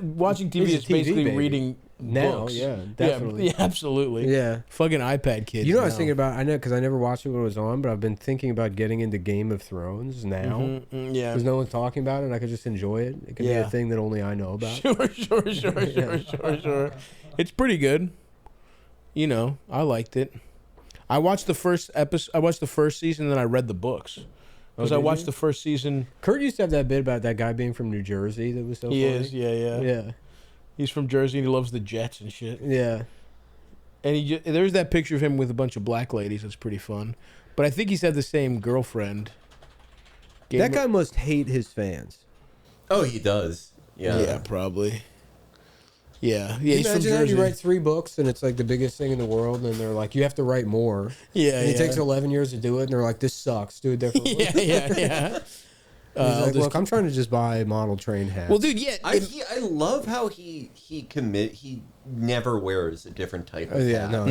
Watching TV is basically baby. Reading Now, books. yeah, definitely. Yeah, absolutely. Yeah. Fucking iPad kids. You know what I was thinking about? I know because I never watched it when it was on, but I've been thinking about getting into Game of Thrones now. Yeah. Because no one's talking about it, and I could just enjoy it. It could be a thing that only I know about. Sure. It's pretty good. You know, I liked it. I watched the first episode. I watched the first season, and then I read the books. Because I watched the first season. Kurt used to have that bit about that guy being from New Jersey that was so funny. He is, yeah. He's from Jersey, and he loves the Jets and shit. Yeah. And there's that picture of him with a bunch of black ladies. That's pretty fun. But I think he's had the same girlfriend. That guy must hate his fans. Oh, he does. Yeah. Yeah, probably. Yeah. Can you He's from imagine that Jersey. you write 3 books and it's like the biggest thing in the world, and they're like, you have to write more. Yeah, and it takes 11 years to do it, and they're like, this sucks. Do it differently. Yeah. He's like, look, I'm trying to just buy model train hats. Well, dude, yeah. I love how he never wears a different type of hat. No,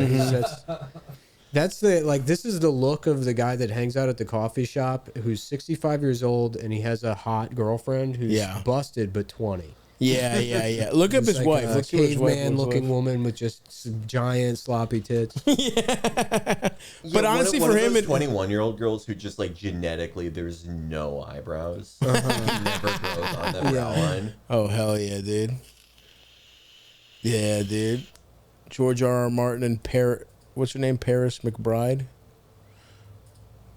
that's the, like, this is the look of the guy that hangs out at the coffee shop who's 65 years old and he has a hot girlfriend who's busted but 20. Yeah. Look up his like wife. A caveman-looking woman with just some giant sloppy tits. But honestly, one for of him, those 21-year-old girls who just like genetically, there's no eyebrows. He never grows on that brow line. Oh hell yeah, dude. Yeah, dude. George R.R. Martin and what's her name? Paris McBride.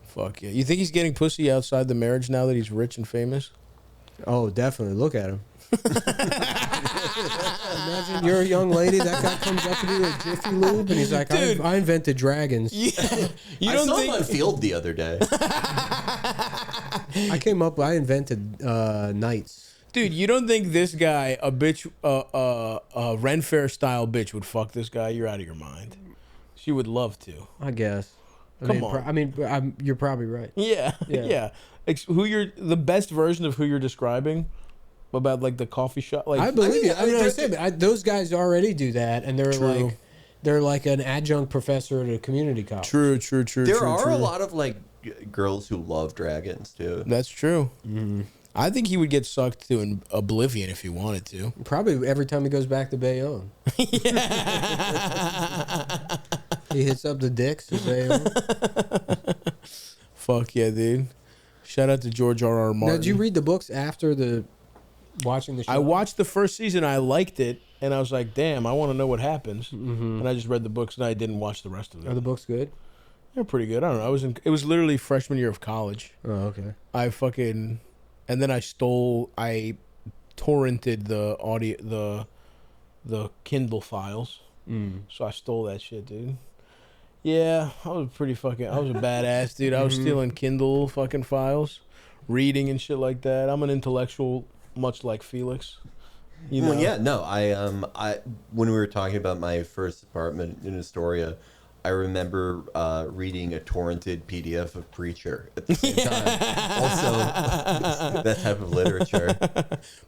Fuck yeah. You think he's getting pussy outside the marriage now that he's rich and famous? Oh, definitely. Look at him. Imagine you're a young lady, that guy comes up to you with Jiffy Lube, and he's like, I invented dragons. Yeah. I saw him on Field the other day. I invented knights. Dude, you don't think this guy, a bitch, a Ren Fair style bitch would fuck this guy? You're out of your mind. She would love to. I guess. Come on. You're probably right. Yeah. The best version of who you're describing about like the coffee shop. Like I believe you. Those guys already do that, and they're like an adjunct professor at a community college. True. There are a lot of like girls who love dragons too. That's true. I think he would get sucked to oblivion if he wanted to. Probably every time he goes back to Bayonne. He hits up the dicks at Bayonne. Fuck yeah, dude. Shout out to George R.R. Martin. Now, did you read the books after watching the show? I watched the first season. I liked it, and I was like, "Damn, I want to know what happens." And I just read the books, and I didn't watch the rest of it. Are the books good? They're pretty good. I don't know. It was literally freshman year of college. Oh, okay. And then I torrented the Kindle files. So I stole that shit, dude. Yeah, I was a badass, dude. I was stealing Kindle fucking files, reading and shit like that. I'm an intellectual, much like Felix. You know? Well, yeah, no, I when we were talking about my first apartment in Astoria, I remember reading a torrented PDF of Preacher at the same time. Also, that type of literature.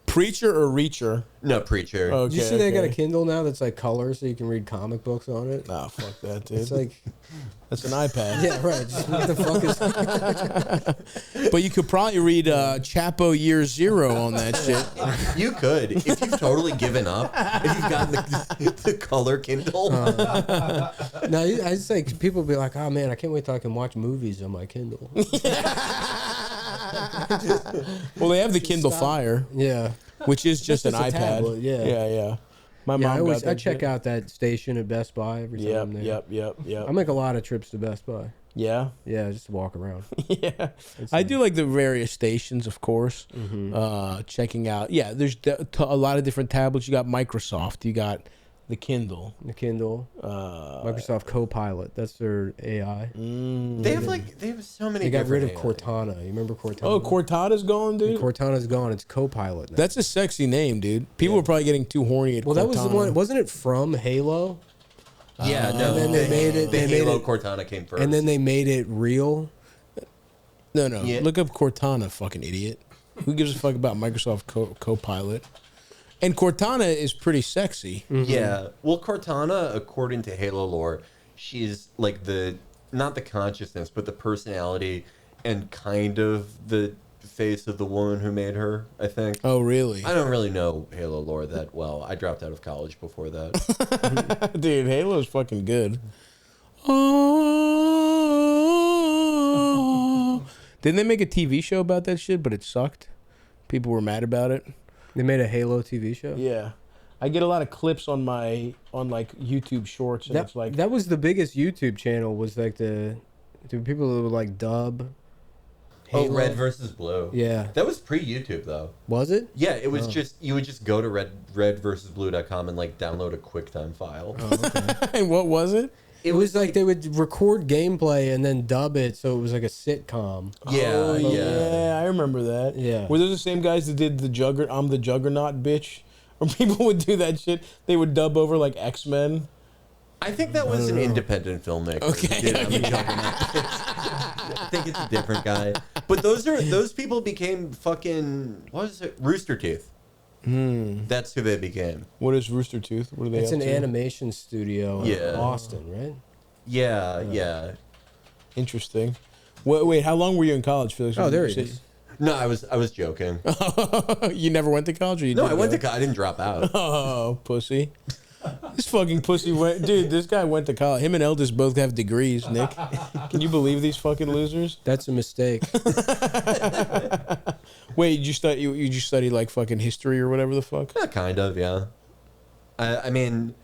Preacher or Reacher? No, Preacher. Okay, Did you see they got a Kindle now that's like color, so you can read comic books on it? Nah, fuck that, dude. It's like, that's an iPad. yeah, right. Just what the fuck is? But you could probably read Chapo Year Zero on that shit. You could, if you've totally given up, if you've gotten the color Kindle. No, I just like people be like, oh man, I can't wait till I can watch movies on my Kindle. Well, they have the Kindle Fire, Yeah. which is just an It's a iPad. tablet, yeah. My Yeah, mom I check out that station at Best Buy every time I'm there. Yep. I make a lot of trips to Best Buy. Yeah. Yeah, just to walk around. Yeah. I do like the various stations, of course. Checking out. Yeah, there's a lot of different tablets. You got Microsoft. You got the Kindle. The Kindle. Microsoft Copilot. That's their AI. They have so many. They got rid of AI. Cortana. You remember Cortana? Oh, Cortana's gone, dude? Cortana's gone. It's Copilot now. That's a sexy name, dude. People were probably getting too horny at Well, Cortana. that was the one. Wasn't it from Halo? Yeah, no. And then they made it. The They made Halo it, Cortana came first. and then they made it real. No. Yeah. Look up Cortana, fucking idiot. Who gives a fuck about Microsoft Copilot? And Cortana is pretty sexy. Yeah. Well, Cortana, according to Halo lore, she's like not the consciousness, but the personality and kind of the face of the woman who made her, I think. Oh, really? I don't really know Halo lore that well. I dropped out of college before that. Dude, Halo's fucking good. Oh. Didn't they make a TV show about that shit, but it sucked? People were mad about it. They made a Halo TV show. Yeah. I get a lot of clips on like YouTube Shorts, and it's like that was the biggest YouTube channel. Was like the people who would like dub. Oh, Halo. Red versus Blue. Yeah. That was pre-YouTube though. Was it? Yeah, it was just you would just go to redversusblue.com and like download a QuickTime file. Oh, okay. And what was it? It was like they would record gameplay and then dub it, so it was like a sitcom. Yeah, Yeah, I remember that. Yeah. Were those the same guys that did I'm the Juggernaut, bitch? Or people would do that shit. They would dub over like X-Men. I think that was an independent filmmaker. Okay, Dude, I'm a Juggernaut. I think it's a different guy. But those people became fucking what is it? Rooster Teeth. That's who they became. What is Rooster Tooth? What are they It's up an to? animation studio in Yeah. Austin, right? Yeah. Interesting. Wait, how long were you in college, Felix? Oh, there he is. No, I was joking. You never went to college? Or you No, did I went go? to college. I didn't drop out. Oh, pussy. This fucking pussy went... Dude, this guy went to college. Him and Eldest both have degrees, Nick. Can you believe these fucking losers? That's a mistake. Wait, you just study like fucking history or whatever the fuck? Yeah, kind of, yeah. I mean,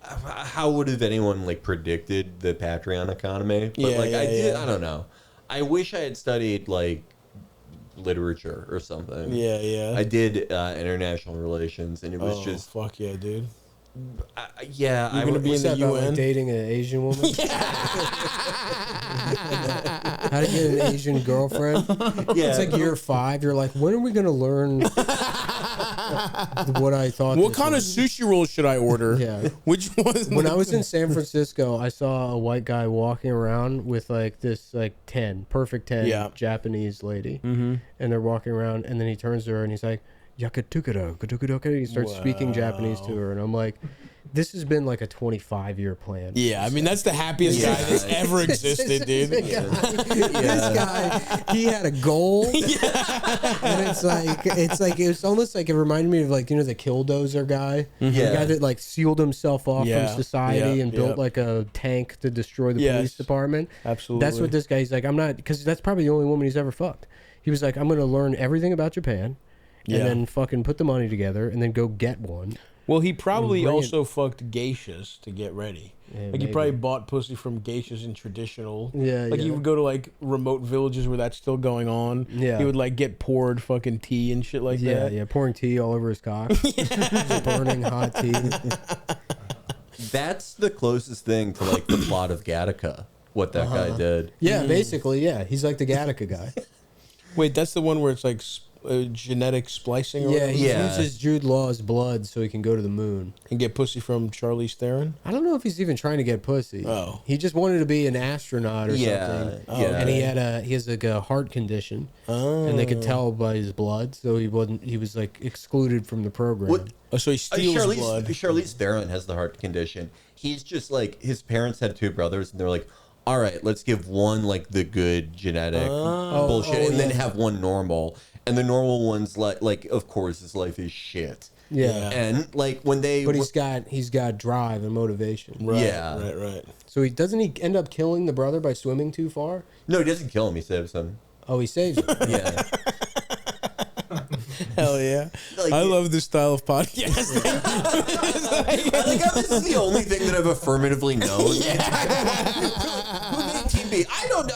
how would have anyone like predicted the Patreon economy? But Yeah, like yeah, I did, yeah. I don't know. I wish I had studied like literature or something. Yeah. I did international relations, and it was just fuck yeah, dude. yeah. You're gonna be in What's the that about, like UN? dating an Asian woman? How to get an Asian girlfriend? Yeah. It's like year 5. You're like, when are we gonna learn what I thought? What this kind of was? sushi rolls should I order? Yeah. Which one? When I was in San Francisco, I saw a white guy walking around with like this like perfect 10 Yeah. Japanese lady, and they're walking around, and then he turns to her and he's like, "Yakatukura, kutukudoka." He starts speaking Japanese to her, and I'm like, this has been like a 25-year plan. Yeah, I mean that's the happiest guy that's ever existed, dude. This guy, he had a goal, and it's almost like it reminded me of like the Killdozer guy, the guy that like sealed himself off from society and built like a tank to destroy the police department. Absolutely, that's what this guy. He's like, I'm not, because that's probably the only woman he's ever fucked. He was like, I'm going to learn everything about Japan, and then fucking put the money together, and then go get one. Well, he probably also fucked geishas to get ready. Yeah, like he probably bought pussy from geishas in traditional. Yeah, like he would go to like remote villages where that's still going on. Yeah, he would like get poured fucking tea and shit like that. Yeah, pouring tea all over his cock. Just burning hot tea. That's the closest thing to like the plot of Gattaca. What that guy did. Yeah, basically, yeah. He's like the Gattaca guy. Wait, that's the one where it's like genetic splicing or whatever? He uses Jude Law's blood so he can go to the moon. And get pussy from Charlize Theron? I don't know if he's even trying to get pussy. Oh. He just wanted to be an astronaut or something. And he has like a heart condition. And they could tell by his blood, so he was like excluded from the program. What? Oh, so he steals blood. Charlize Theron has the heart condition. He's just like, his parents had 2 brothers, and they're like, all right, let's give one like the good genetic bullshit, and then have one normal. And the normal one's like, of course, his life is shit. Yeah. And like when they, but he's got drive and motivation. Right, yeah, right. So he end up killing the brother by swimming too far? No, he doesn't kill him. He saves him. Oh, he saves him. Yeah. Hell yeah. Like, I love this style of podcasting. I think this is the only thing that I've affirmatively known. Who made TV? I don't know.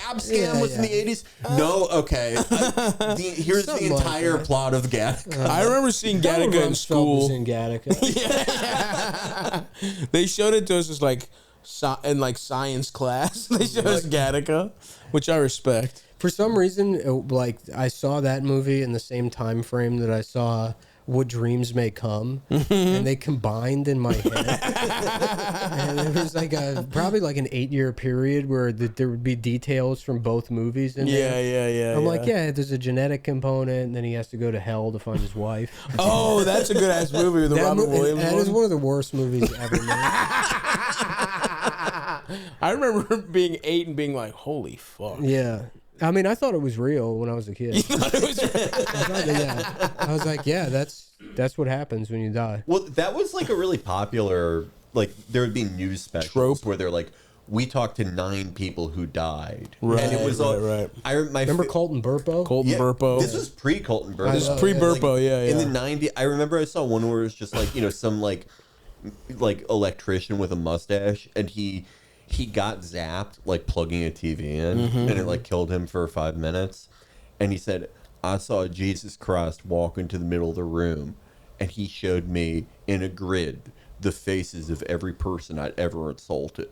Abscam was in the 80s. No, okay. Here's Something the entire like that. plot of Gattaca. I remember seeing Gattaca in school. Was in Gattaca. They showed it to us as like in like science class. They showed us Gattaca, which I respect. For some reason, like I saw that movie in the same time frame that I saw What Dreams May Come, and they combined in my head. And it was like probably like an 8-year period where there would be details from both movies in there. Yeah. I'm like, there's a genetic component, and then he has to go to hell to find his wife. Oh, that's a good ass movie with the Robin Williams. That is one of the worst movies ever made. I remember being 8 and being like, holy fuck. Yeah. I mean, I thought it was real when I was a kid. You thought it was real? I was like, that's what happens when you die. Well, that was like a really popular, like there would be news specials trope where they're like, we talked to 9 people who died. Right, and it was right. Remember Colton Burpo? Burpo. This was pre-Colton Burpo. This is pre-Burpo, like, yeah. In the 90s, I remember I saw one where it was just like, some like electrician with a mustache, and he got zapped like plugging a TV in, and it like killed him for 5 minutes. And he said, I saw Jesus Christ walk into the middle of the room, and he showed me in a grid the faces of every person I'd ever insulted.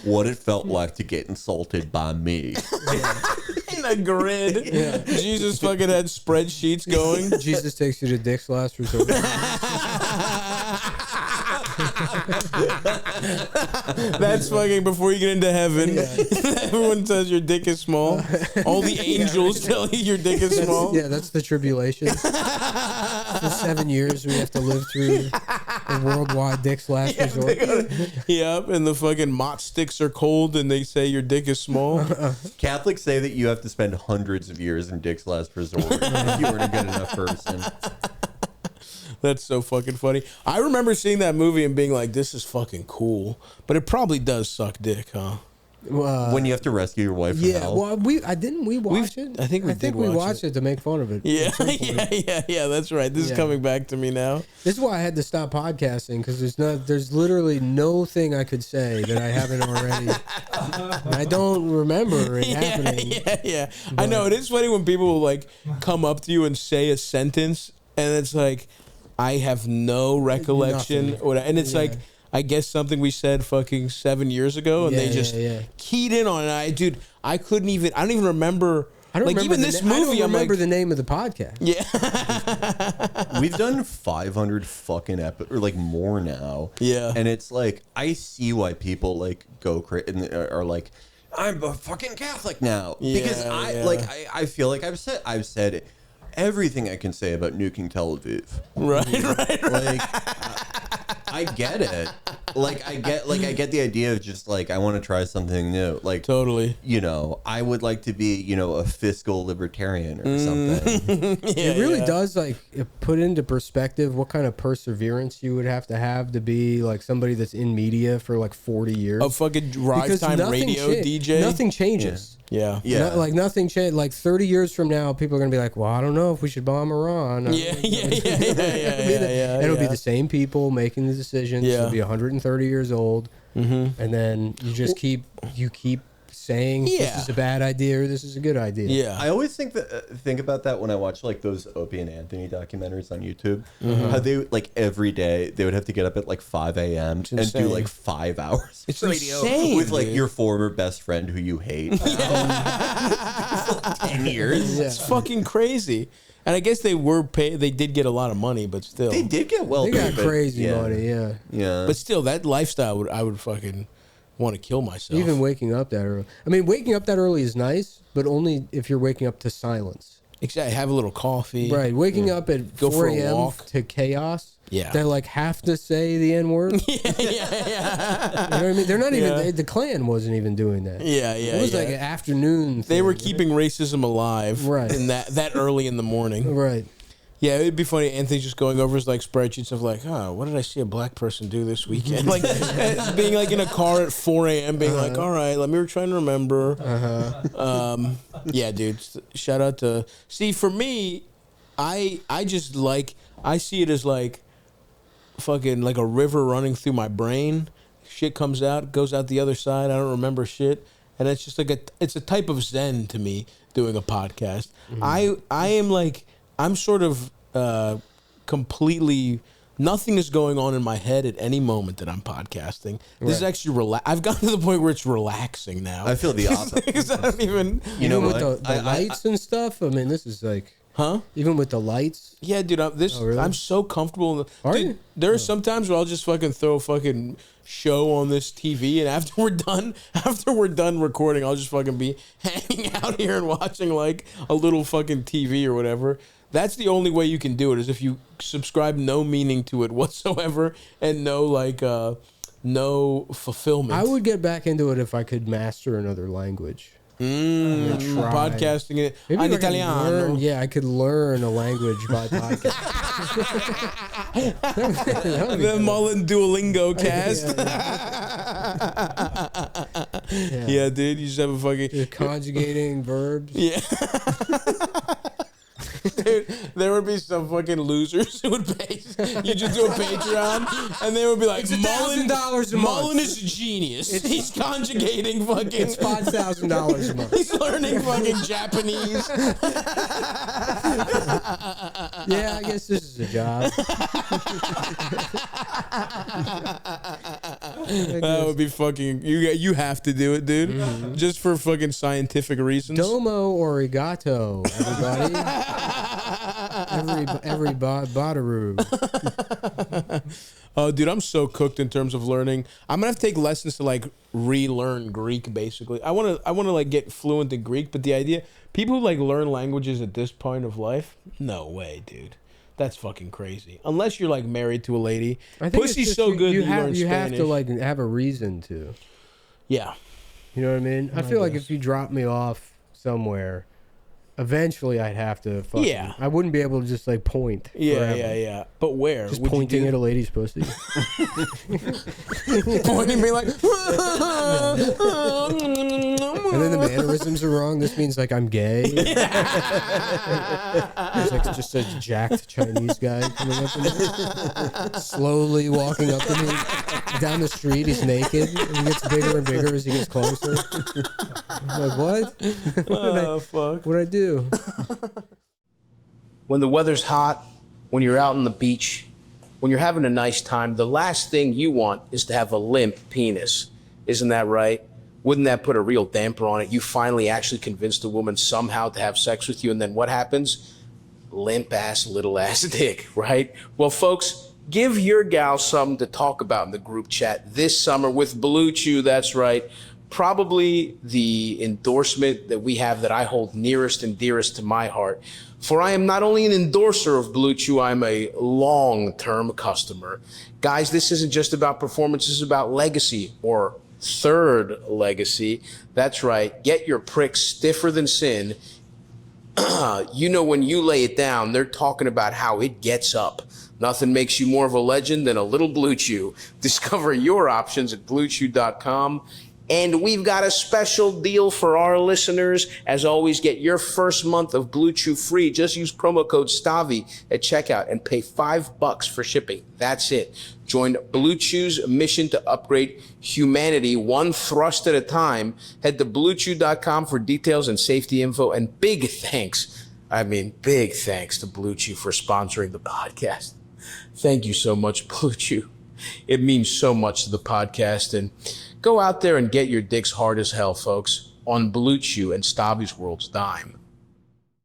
What it felt like to get insulted by me. In a grid. Yeah. Jesus fucking had spreadsheets going. Jesus takes you to Dick's Last Resort. That's fucking before you get into heaven. Everyone says your dick is small. All the angels tell you your dick is small. That's the tribulation. For 7 years, we have to live through the worldwide Dick's Last Resort. Yep, and the fucking mott sticks are cold, and they say your dick is small. Catholics say that you have to spend hundreds of years in Dick's Last Resort if you weren't a good enough person. That's so fucking funny. I remember seeing that movie and being like, this is fucking cool. But it probably does suck dick, huh? When you have to rescue your wife from hell. Well, we watch it? I think we watched it to make fun of it. Yeah, that's right. This is coming back to me now. This is why I had to stop podcasting, because there's literally no thing I could say that I haven't already. I don't remember it happening. Yeah. I know, it is funny when people will like come up to you and say a sentence, and it's like, I have no recollection. And it's like, I guess something we said fucking 7 years ago, and they just keyed in on it. I don't even remember. I don't remember even this movie. I don't remember like, the name of the podcast. Yeah. We've done 500 fucking episodes, or like more now. Yeah. And it's like, I see why people like go crazy and are like, I'm a fucking Catholic now. Because I feel like I've said everything I can say about nuking Tel Aviv. Right. Like, I get it. I get the idea of just like, I want to try something new. Like, Totally. You know, I would like to be, you know, a fiscal libertarian or something. It really does like put into perspective what kind of perseverance you would have to be like somebody that's in media for like 40 years. A fucking drive time radio DJ. Nothing changes. Yeah. Like nothing changed. Like 30 years from now, people are gonna be like, "Well, I don't know if we should bomb Iran." Yeah. It'll be the same people making the decisions. Yeah. It'll be 130 years old, and then you just keep saying this is a bad idea or this is a good idea. Yeah. I always think about that when I watch like those Opie and Anthony documentaries on YouTube. How they like every day they would have to get up at like 5 a.m. and do like 5 hours It's radio insane, with like dude. your former best friend who you hate. 10 years. It's fucking crazy. And I guess they were paid. They did get a lot of money, but still, They did get well. They got paid, but crazy money. Yeah. Yeah. But still, that lifestyle I would fucking want to kill myself. Even waking up that early. I mean, waking up that early is nice, but only if you're waking up to silence. Exactly. Have a little coffee. Right. Waking up at Go 4 for a a.m. walk. to chaos. Yeah. They like have to say the N word. Yeah. You know what I mean? They're not even. The Klan wasn't even doing that. Yeah. It was like an afternoon thing. They were keeping racism alive. Right. In that early in the morning. Right. Yeah, it'd be funny. Anthony's just going over his like spreadsheets of like, what did I see a black person do this weekend? Like being like in a car at 4 a.m. being like, all right, let me try and remember. Yeah, dude. Shout out to for me, I just like I see it as like fucking like a river running through my brain. Shit comes out, goes out the other side. I don't remember shit, and it's just like it's a type of zen to me doing a podcast. I am like. I'm sort of completely nothing is going on in my head at any moment that I'm podcasting. This is actually I've gotten to the point where it's relaxing now. I feel the opposite. Because I don't even. You know with what? the lights and stuff. I mean, this is like. Huh? Even with the lights. Yeah, dude. Really? I'm so comfortable. Are Dude, you? there are some times where I'll just fucking throw a fucking show on this TV, and after we're done recording, I'll just fucking be hanging out here and watching like a little fucking TV or whatever. That's the only way you can do it, is if you subscribe no meaning to it whatsoever and no fulfillment. I would get back into it if I could master another language. Podcasting it Maybe in if I could Italiano. learn, I could learn a language by podcast. The Mullen Duolingo cast. Yeah, dude, you just have a fucking You're conjugating verbs. yeah. Dude, there would be some fucking losers who would pay. You just do a Patreon, and they would be like, It's $1,000 a month. Mullen is a genius. He's conjugating fucking. It's $5,000 a month. He's learning fucking Japanese. Yeah, I guess this is a job. That would be fucking. You have to do it, dude. Just for fucking scientific reasons. Domo arigato, everybody. Every badaroo. Oh, dude, I'm so cooked in terms of learning. I'm gonna have to take lessons to like relearn Greek. Basically, I wanna like get fluent in Greek. But the idea, people who like learn languages at this point of life, no way, dude. That's fucking crazy. Unless you're like married to a lady. I think Pussy's it's just so good You that you have learn you have Spanish. to like have a reason to. Yeah. You know what I mean? I feel like guess. if you drop me off somewhere, eventually I'd have to. Fucking, Yeah. I wouldn't be able to just like point. Yeah, forever. yeah. But where? Just would you pointing do? at a lady's pussy. Pointing, being like. And then the mannerisms are wrong. This means like I'm gay. There's like just a jacked Chinese guy coming up to me, slowly walking up to me down the street. He's naked, and he gets bigger and bigger as he gets closer. I'm like, what? Fuck. What'd I do? When the weather's hot, when you're out on the beach, when you're having a nice time, the last thing you want is to have a limp penis. Isn't that right? Wouldn't that put a real damper on it? You finally actually convinced a woman somehow to have sex with you, and then what happens? Limp ass, little ass dick, right? Well, folks, give your gal something to talk about in the group chat this summer with Blue Chew. That's right. probably the endorsement that we have that I hold nearest and dearest to my heart. For I am not only an endorser of Blue Chew, I'm a long-term customer. Guys, this isn't just about performance, this is about legacy, or third legacy. That's right, get your prick stiffer than sin. You know, when you lay it down, they're talking about how it gets up. Nothing makes you more of a legend than a little Blue Chew. Discover your options at bluechew.com. And we've got a special deal for our listeners. As always, get your first month of Blue Chew free. Just use promo code Stavvy at checkout and pay $5 for shipping. That's it. Join Blue Chew's mission to upgrade humanity one thrust at a time. Head to bluechew.com for details and safety info. And big thanks to Blue Chew for sponsoring the podcast. Thank you so much, Blue Chew. It means so much to the podcast. And go out there and get your dicks hard as hell, folks, on Blue Chew and Stavvy's World's Dime.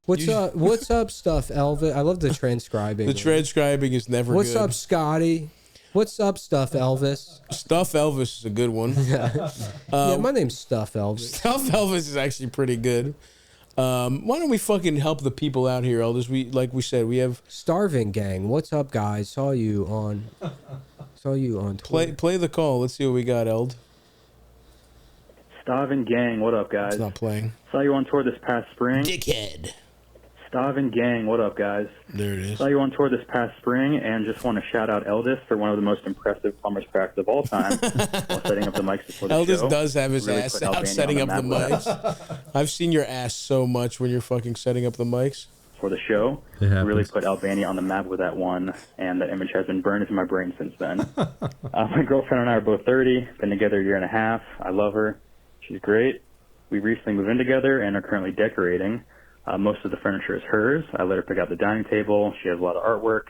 What's up, Stuff Elvis? I love the transcribing. The transcribing is never What's good. up, Scotty? What's up, Stuff Elvis? Stuff Elvis is a good one. Yeah, my name's Stuff Elvis. Stuff Elvis is actually pretty good. Why don't we fucking help the people out here, Elders? Like we said, we have Starving Gang. What's up, guys? Saw you on Twitter. play the call. Let's see what we got, Eld. Stavvy Gang, what up, guys? It's not playing. Saw you on tour this past spring. Dickhead. Stavvy Gang, what up, guys? There it is. Saw you on tour this past spring, and just want to shout out Eldis for one of the most impressive plumber's cracks of all time while setting up the mics before the Eldis show. does have his Really ass put out Albania setting on up the map mics. I've seen your ass so much when you're fucking setting up the mics. for the show. Really put Albania on the map with that one, and that image has been burned into my brain since then. My girlfriend and I are both 30, been together a year and a half. I love her. She's great. We recently moved in together and are currently decorating. Most of the furniture is hers. I let her pick out the dining table. She has a lot of artwork,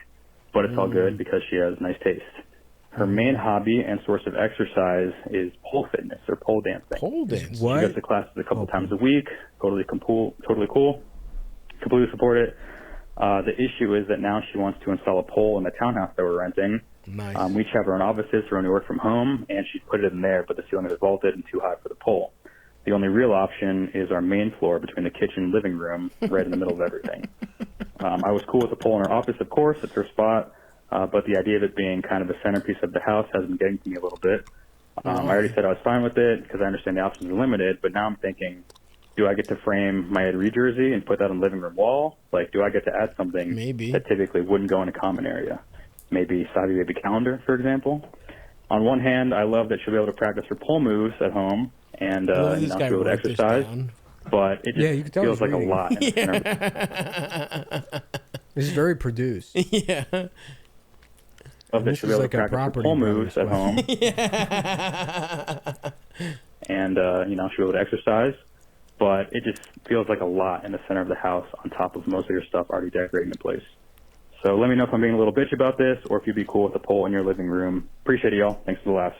but it's all good because she has nice taste. Her main hobby and source of exercise is pole fitness or pole dancing. Pole dance? What? She goes to classes a couple times a week. Totally cool. Completely support it. The issue is that now she wants to install a pole in the townhouse that we're renting. Nice. We each have our own offices for when we work from home, and she's put it in there, but the ceiling is vaulted and too high for the pole. The only real option is our main floor between the kitchen and living room, right in the middle of everything. I was cool with the pole in her office, of course. It's her spot. But the idea of it being kind of the centerpiece of the house has been getting to me a little bit. I already said I was fine with it because I understand the options are limited, but now I'm thinking, do I get to frame my Ed Reed jersey and put that on the living room wall? Like, do I get to add something that typically wouldn't go in a common area? Maybe Stavvy Baby calendar, for example. On one hand, I love that she'll be able to practice her pole moves at home and she'll be able to exercise. But it just feels like a lot. It's very produced. Yeah. Of that she'll be able to practice her pole moves at home. And, she'll be able to exercise. But it just feels like a lot in the center of the house on top of most of your stuff already decorating the place. So let me know if I'm being a little bitch about this or if you'd be cool with the pole in your living room. Appreciate it, y'all. Thanks for the laughs.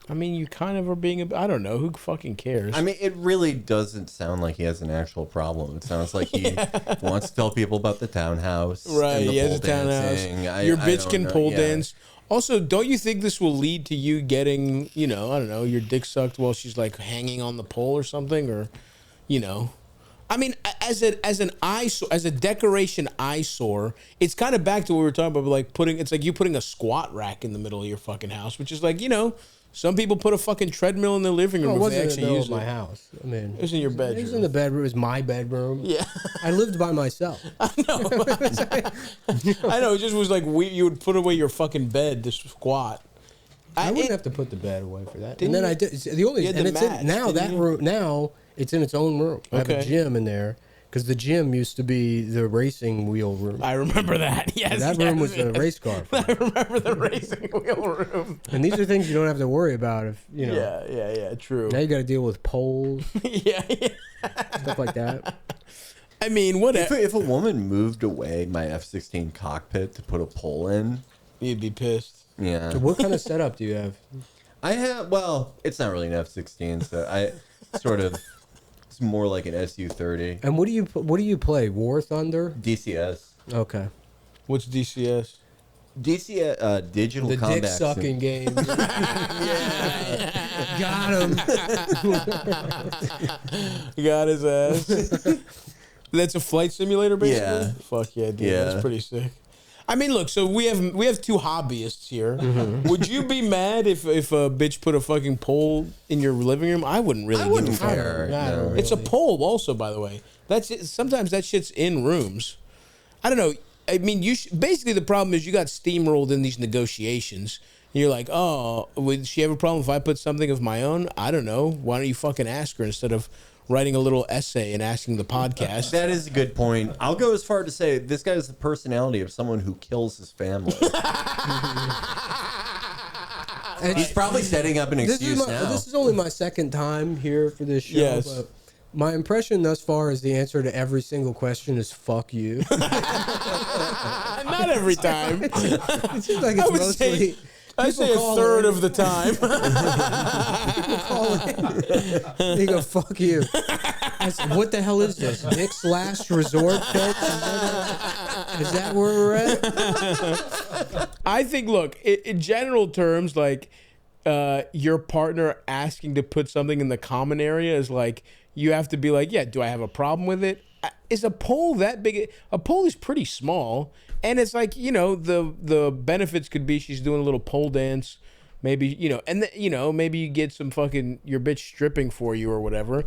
I mean, you kind of are being I don't know. Who fucking cares? I mean, it really doesn't sound like he has an actual problem. It sounds like he wants to tell people about the townhouse. Right, and the he has a pole dancing. townhouse. Your bitch can pole Yeah. dance. Also, don't you think this will lead to you getting, I don't know, your dick sucked while she's like hanging on the pole or something, or, I mean, as an eyesore, as a decoration eyesore, it's kind of back to what we were talking about, like it's like you putting a squat rack in the middle of your fucking house, which is like, some people put a fucking treadmill in their living room. It if wasn't they in the actually middle use of my it. house. I mean, It was in your bedroom. It was in the bedroom. It was my bedroom. Yeah. I lived by myself. I know. It just was like you would put away your fucking bed to squat. I wouldn't have to put the bed away for that. Didn't And then you? I did. The only You had and the it's mats, in, now didn't that you? room. Now it's in its own room. I have a Okay. gym in there because the gym used to be the racing wheel room. I remember that. Yes. That room was a race car. I remember the racing wheel room. And these are things you don't have to worry about if Yeah. True. Now you got to deal with poles, yeah. stuff like that. I mean, whatever. If a woman moved away my F-16 cockpit to put a pole in, You'd be pissed. yeah. So what kind of setup do you have? I have, well, it's not really an F-16, so I sort of, it's more like an Su-30. And what do you play? War Thunder? DCS. Okay. What's DCS? Do you see a digital The combat dick sucking game. Got him. Got his ass. That's a flight simulator, basically. Yeah. Fuck yeah, dude. Yeah. That's pretty sick. I mean, look. So we have two hobbyists here. Would you be mad if a bitch put a fucking pole in your living room? I wouldn't really. I wouldn't give a fuck. care. No. No. It's a pole, also, by the way. That's it. Sometimes that shit's in rooms. I don't know. I mean, basically the problem is you got steamrolled in these negotiations. You're like, oh, would she have a problem if I put something of my own? I don't know. Why don't you fucking ask her instead of writing a little essay and asking the podcast? That is a good point. I'll go as far to say this guy has the personality of someone who kills his family. He's probably setting up an excuse now. This is only my second time here for this show. Yes. But my impression thus far is the answer to every single question is "fuck you." Not every time. It seems like it's mostly. I say a third of the time. People call it. They go, "Fuck you." What the hell is this? Dick's Last Resort, folks? Is that where we're at? I think, look, in general terms, like your partner asking to put something in the common area is like, you have to be like, yeah, do I have a problem with it? Is a pole that big? A pole is pretty small. And it's like, the benefits could be she's doing a little pole dance. Maybe, maybe you get some fucking, your bitch stripping for you or whatever.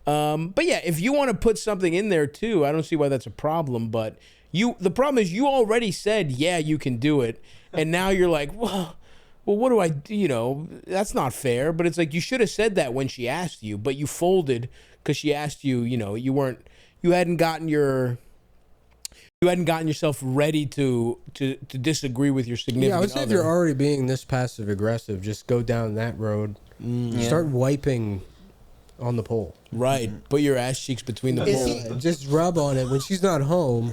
But yeah, if you want to put something in there too, I don't see why that's a problem. But the problem is you already said, yeah, you can do it. And now you're like, well, what do I do? That's not fair. But it's like, you should have said that when she asked you, but you folded because she asked you, you hadn't gotten yourself ready to disagree with your significant other. Yeah, I would say if you're already being this passive aggressive, just go down that road. Start wiping on the pole. Right. Put your ass cheeks between the poles. Just rub on it when she's not home.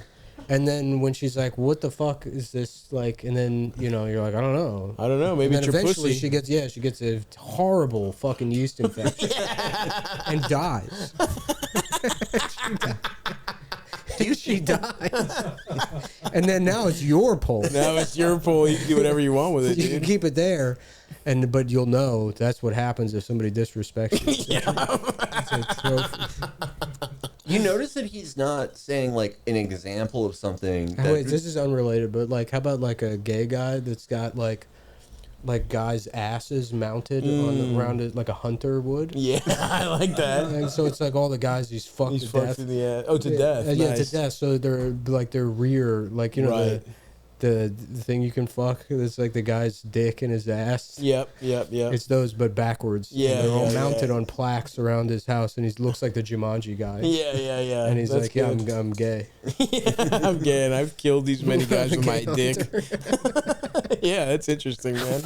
And then when she's like, what the fuck is this like? And then, you're like, I don't know. Maybe it's your eventually pussy. she gets a horrible fucking yeast infection and dies. She dies. And then now it's your pole. Now it's your pole. You can do whatever you want with it, You can dude. keep it there, but you'll know that's what happens if somebody disrespects you. It's a trophy. You notice that he's not saying like an example of something. Oh, wait, this is unrelated, but like, how about like a gay guy that's got like guys' asses mounted around it like a hunter would? Yeah, I like that. And so it's like all the guys he's fucked to fucked death. in the ass. Oh, to death. Yeah, Nice. to death. So they're like their rear, like Right. the thing you can fuck. It's like the guy's dick and his ass. Yep. It's those, but backwards. Yeah, And they're all yeah, mounted yeah. on plaques around his house, and he looks like the Jumanji guy. Yeah. And he's That's like, yeah, good. I'm gay. I'm gay and I've killed these many guys with my dick. Yeah, that's interesting, man.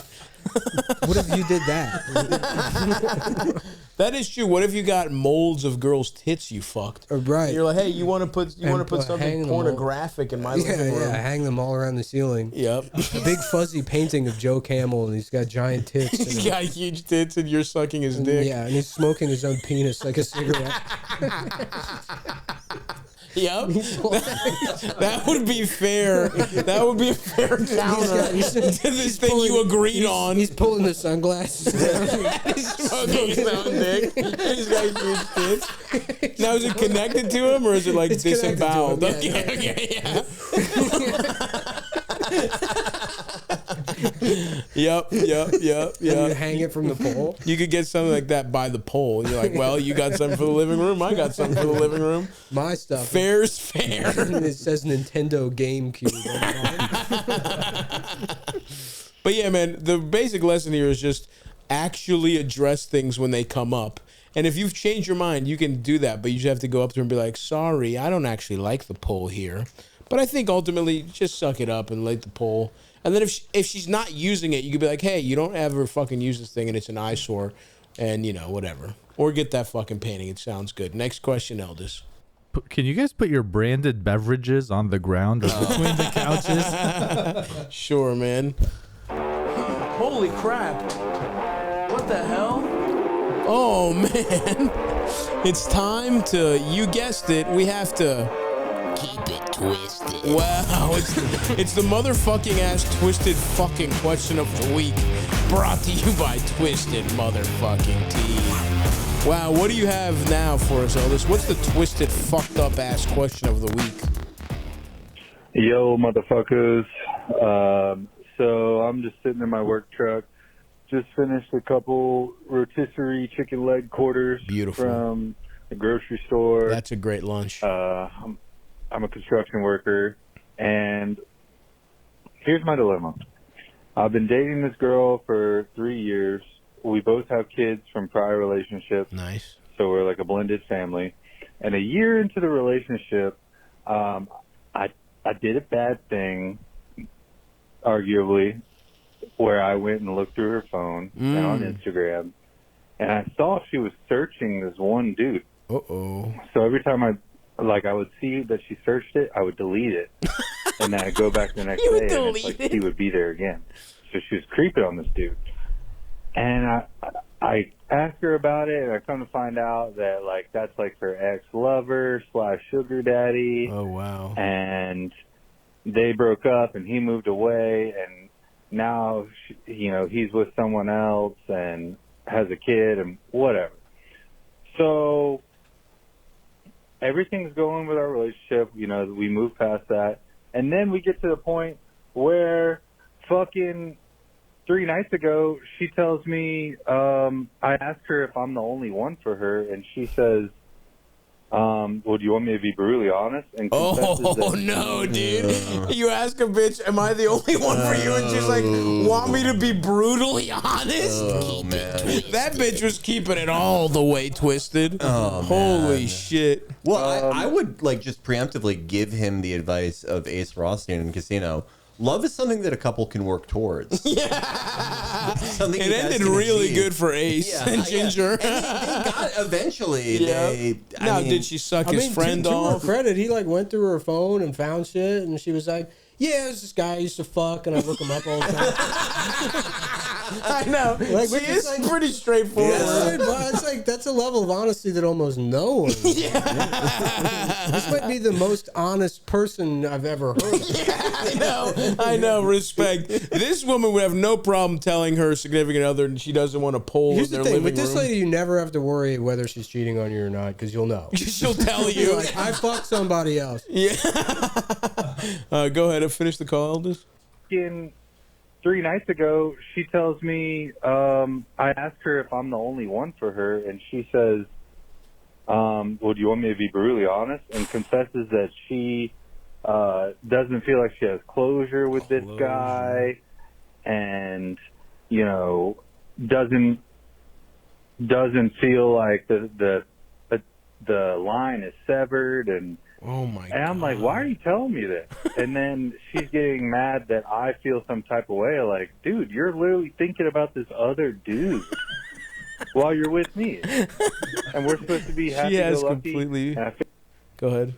What if you did that? That is true. What if you got molds of girls' tits you fucked? Right. You're like, hey, you want to put hang something them all. pornographic in my living room? Yeah, hang them all around the ceiling. Yep. A big fuzzy painting of Joe Camel, and he's got giant tits. He's and got huge tits and you're sucking his dick. yeah, and he's smoking his own penis like a cigarette. Yep. That would be fair. That would be a fair counter to this thing you agreed on. He's pulling the sunglasses down. He's smoking his own dick. He's got huge tits. Now, is it connected to him or is it like It's connected to him, disemboweled? yeah, Yep. And you hang it from the pole. You could get something like that by the pole. You're like, well, you got something for the living room. I got something for the living room. My stuff. Fair's fair. It says Nintendo GameCube. But yeah, man, the basic lesson here is just actually address things when they come up. And if you've changed your mind, you can do that. But you just have to go up to her and be like, sorry, I don't actually like the pole here. But I think ultimately just suck it up and light the pole. And then if she's not using it, you could be like, hey, you don't ever fucking use this thing and it's an eyesore. And, whatever. Or get that fucking painting. It sounds good. Next question, Eldis. Can you guys put your branded beverages on the ground or between the couches? Sure, man. Holy crap. What the hell? Oh, man. It's time to, you guessed it, we have to Keep it twisted. Wow, it's the motherfucking ass twisted fucking question of the week, brought to you by Twisted Motherfucking Tea. Wow, what do you have now for us, Elvis? What's the twisted, fucked up ass question of the week? Yo, motherfuckers. So I'm just sitting in my work truck. Just finished a couple rotisserie chicken leg quarters. Beautiful. From the grocery store. That's a great lunch. I'm a construction worker, and here's my dilemma. I've been dating this girl for 3 years. We both have kids from prior relationships. Nice. So we're like a blended family. And a year into the relationship, I did a bad thing, arguably, where I went and looked through her phone and on Instagram, and I saw she was searching this one dude. Uh-oh. So every time I would see that she searched it, I would delete it, and then I'd go back the next day, and it's like he would be there again. So she was creeping on this dude, and I asked her about it, and I come to find out that like that's like her ex-lover / sugar daddy. Oh wow. And they broke up, and he moved away, and now he's with someone else and has a kid and whatever. So everything's going with our relationship. We move past that, and then we get to the point where fucking 3 nights ago, she tells me, I asked her if I'm the only one for her, and she says, well, do you want me to be brutally honest? And no, dude. You ask a bitch, am I the only one for you? And she's like, want me to be brutally honest? Oh, man. That bitch was keeping it all the way twisted. Oh, holy man. shit. Well, I would like just preemptively give him the advice of Ace Rothstein in Casino. Love is something that a couple can work towards. Yeah. Something it ended really good for Ace and Ginger. Yeah. And they got eventually. Yeah. Now, did she suck his friend to off? her credit, he like went through her phone and found shit, and she was like, yeah, it's this guy I used to fuck, and I look him up all the time. I know. Like, she is like, pretty straightforward. Yeah, but it's like that's a level of honesty that almost no one. This might be the most honest person I've ever heard of. Yeah, I know. Respect. This woman would have no problem telling her significant other that she doesn't want to pull Here's their the thing, living with this room. lady, you never have to worry whether she's cheating on you or not, because you'll know. She'll tell you. Like, I fucked somebody else. Yeah. Go ahead and finish the call, Aldous. 3 nights ago, she tells me, I asked her if I'm the only one for her, and she says, well, do you want me to be brutally honest? And confesses that she doesn't feel like she has closure with this guy, and doesn't feel like the line is severed, and oh my and I'm like, why are you telling me this? And then she's getting mad that I feel some type of way. Like, dude, you're literally thinking about this other dude while you're with me, and we're supposed to be happy go lucky. Completely. Go ahead.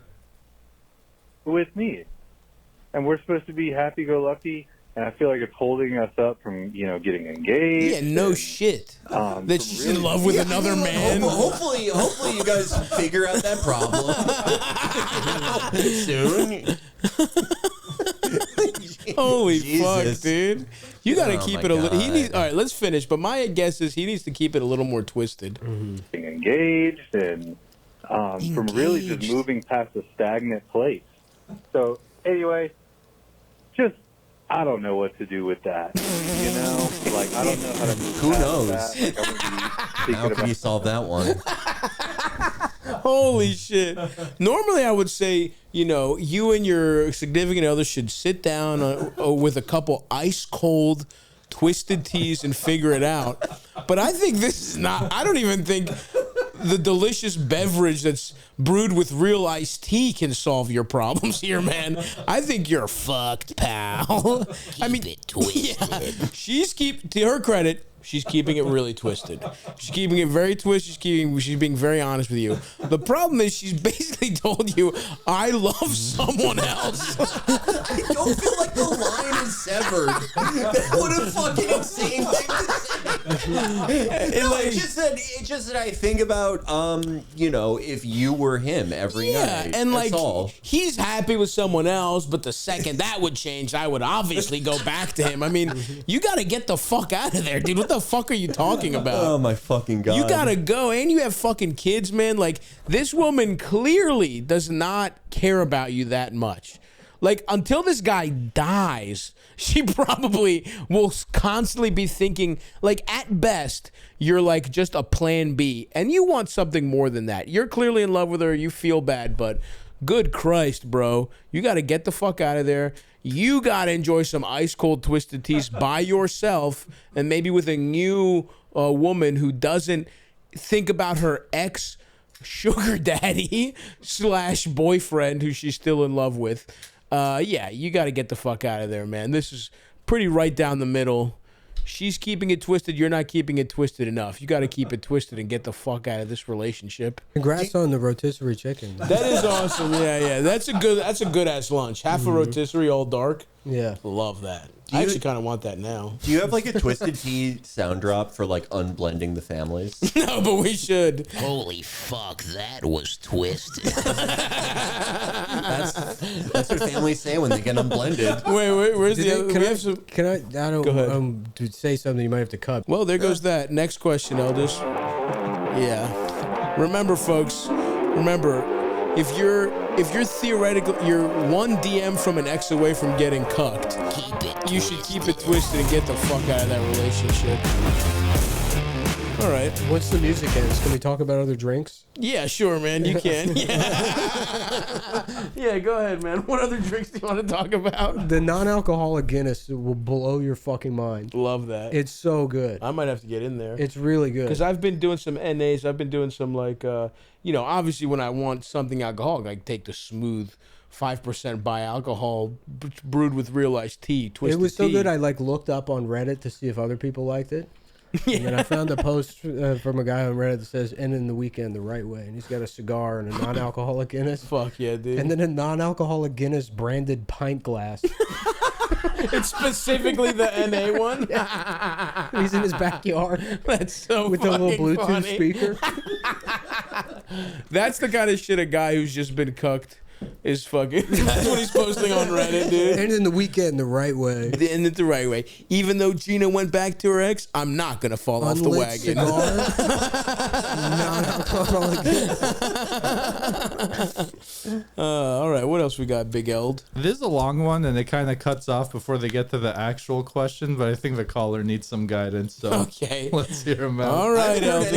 With me, and we're supposed to be happy go lucky. And I feel like it's holding us up from, getting engaged. Yeah, no shit. That she's in love with another man. Hopefully you guys figure out that problem soon. Holy Jesus. fuck, dude! You got to keep my it a little. He God. needs. All right, let's finish. But my guess is he needs to keep it a little more twisted. Being engaged and from really just moving past a stagnant place. So anyway, just. I don't know what to do with that, Like, I don't know how to move Who past knows? that. Like, I'm gonna be How can you solve that one? Holy shit. Normally I would say, you and your significant other should sit down with a couple ice cold twisted teas and figure it out. But I think this is not, I don't even think the delicious beverage that's brewed with real iced tea can solve your problems here, man. I think you're fucked, pal. I mean, it twisted. Yeah, to her credit, She's keeping it really twisted. She's keeping it very twisted. She's being very honest with you. The problem is she's basically told you, I love someone else. I don't feel like the line is severed. What a fucking insane thing to say. No, it's just that I think about, if you were him every night. And that's all. he's happy with someone else, but the second that would change, I would obviously go back to him. I mean, you got to get the fuck out of there, dude. What the fuck are you talking about? Oh my fucking God. You got to go, and you have fucking kids, man. Like, this woman clearly does not care about you that much. Like, until this guy dies, she probably will constantly be thinking, like, at best, you're like just a plan B. And you want something more than that. You're clearly in love with her. You feel bad, but good Christ, bro. You got to get the fuck out of there. You got to enjoy some ice cold Twisted Teas by yourself, and maybe with a new woman who doesn't think about her ex sugar daddy / boyfriend who she's still in love with. You got to get the fuck out of there, man. This is pretty right down the middle. She's keeping it twisted. You're not keeping it twisted enough. You got to keep it twisted and get the fuck out of this relationship. Congrats on the rotisserie chicken. That is awesome. Yeah. That's a good ass lunch. Half a rotisserie, all dark. Yeah. Love that. I actually kind of want that now. Do you have like a Twisted Tea sound drop for like unblending the families? No, but we should. Holy fuck, that was twisted. That's what families say when they get unblended. Wait, where's the other? Can I don't Go ahead. to say something you might have to cut. Well, there goes that. Next question, Elders. Yeah. Remember, folks, if you're theoretically, you're one DM from an ex away from getting cucked, you should keep it twisted and get the fuck out of that relationship. All right. Once the music ends, can we talk about other drinks? Yeah, sure, man. You can. Yeah, go ahead, man. What other drinks do you want to talk about? The non-alcoholic Guinness will blow your fucking mind. Love that. It's so good. I might have to get in there. It's really good. Because I've been doing some NAs. I've been doing some obviously when I want something alcoholic, I take the smooth 5% by alcohol brewed with real iced tea. Twisted it was so tea. good. I looked up on Reddit to see if other people liked it. Yeah. And then I found a post from a guy on Reddit that says "ending the weekend the right way," and he's got a cigar and a non-alcoholic Guinness. Fuck yeah, dude! And then a non-alcoholic Guinness branded pint glass. It's specifically the NA one. He's in his backyard. That's so with a little Bluetooth funny. speaker. That's the kind of shit a guy who's just been cucked is fucking. That's what he's posting on Reddit, dude. Ending the weekend the right way. End it the right way. Even though Gina went back to her ex, I'm not gonna fall off the wagon. Cigar, all right, what else we got, Big Eld? This is a long one, and it kind of cuts off before they get to the actual question, but I think the caller needs some guidance, so okay, let's hear him out. All right, Eld.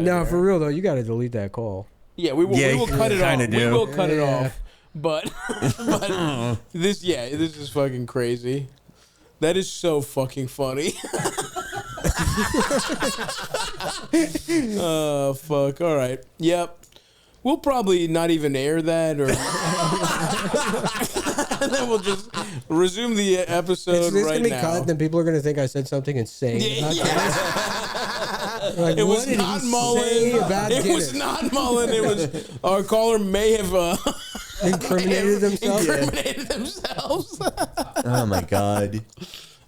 No, for real though, you got to delete that call. Yeah, we will cut it off. We will cut it off. But this is fucking crazy. That is so fucking funny. Oh, fuck. All right. Yep. We'll probably not even air that, or and then we'll just resume the episode It's right gonna be now. cut, then people are gonna think I said something insane. Like, It was not Mullen. It was not Mullen. It was our caller may have incriminated themselves. Oh my God.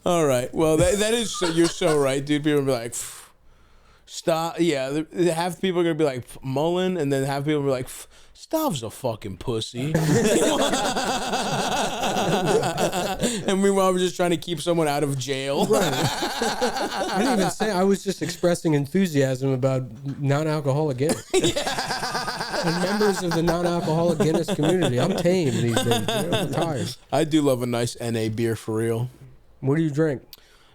All right. Well, that is you're so right, dude. People will be like, stop. Yeah, half people are gonna be like Mullen, and then half people will be like, Stav's a fucking pussy. And meanwhile, we're just trying to keep someone out of jail. Right. I didn't even say. I was just expressing enthusiasm about non-alcoholic Guinness. And members of the non-alcoholic Guinness community. I'm tame these days. I'm tired. I do love a nice NA beer for real. What do you drink?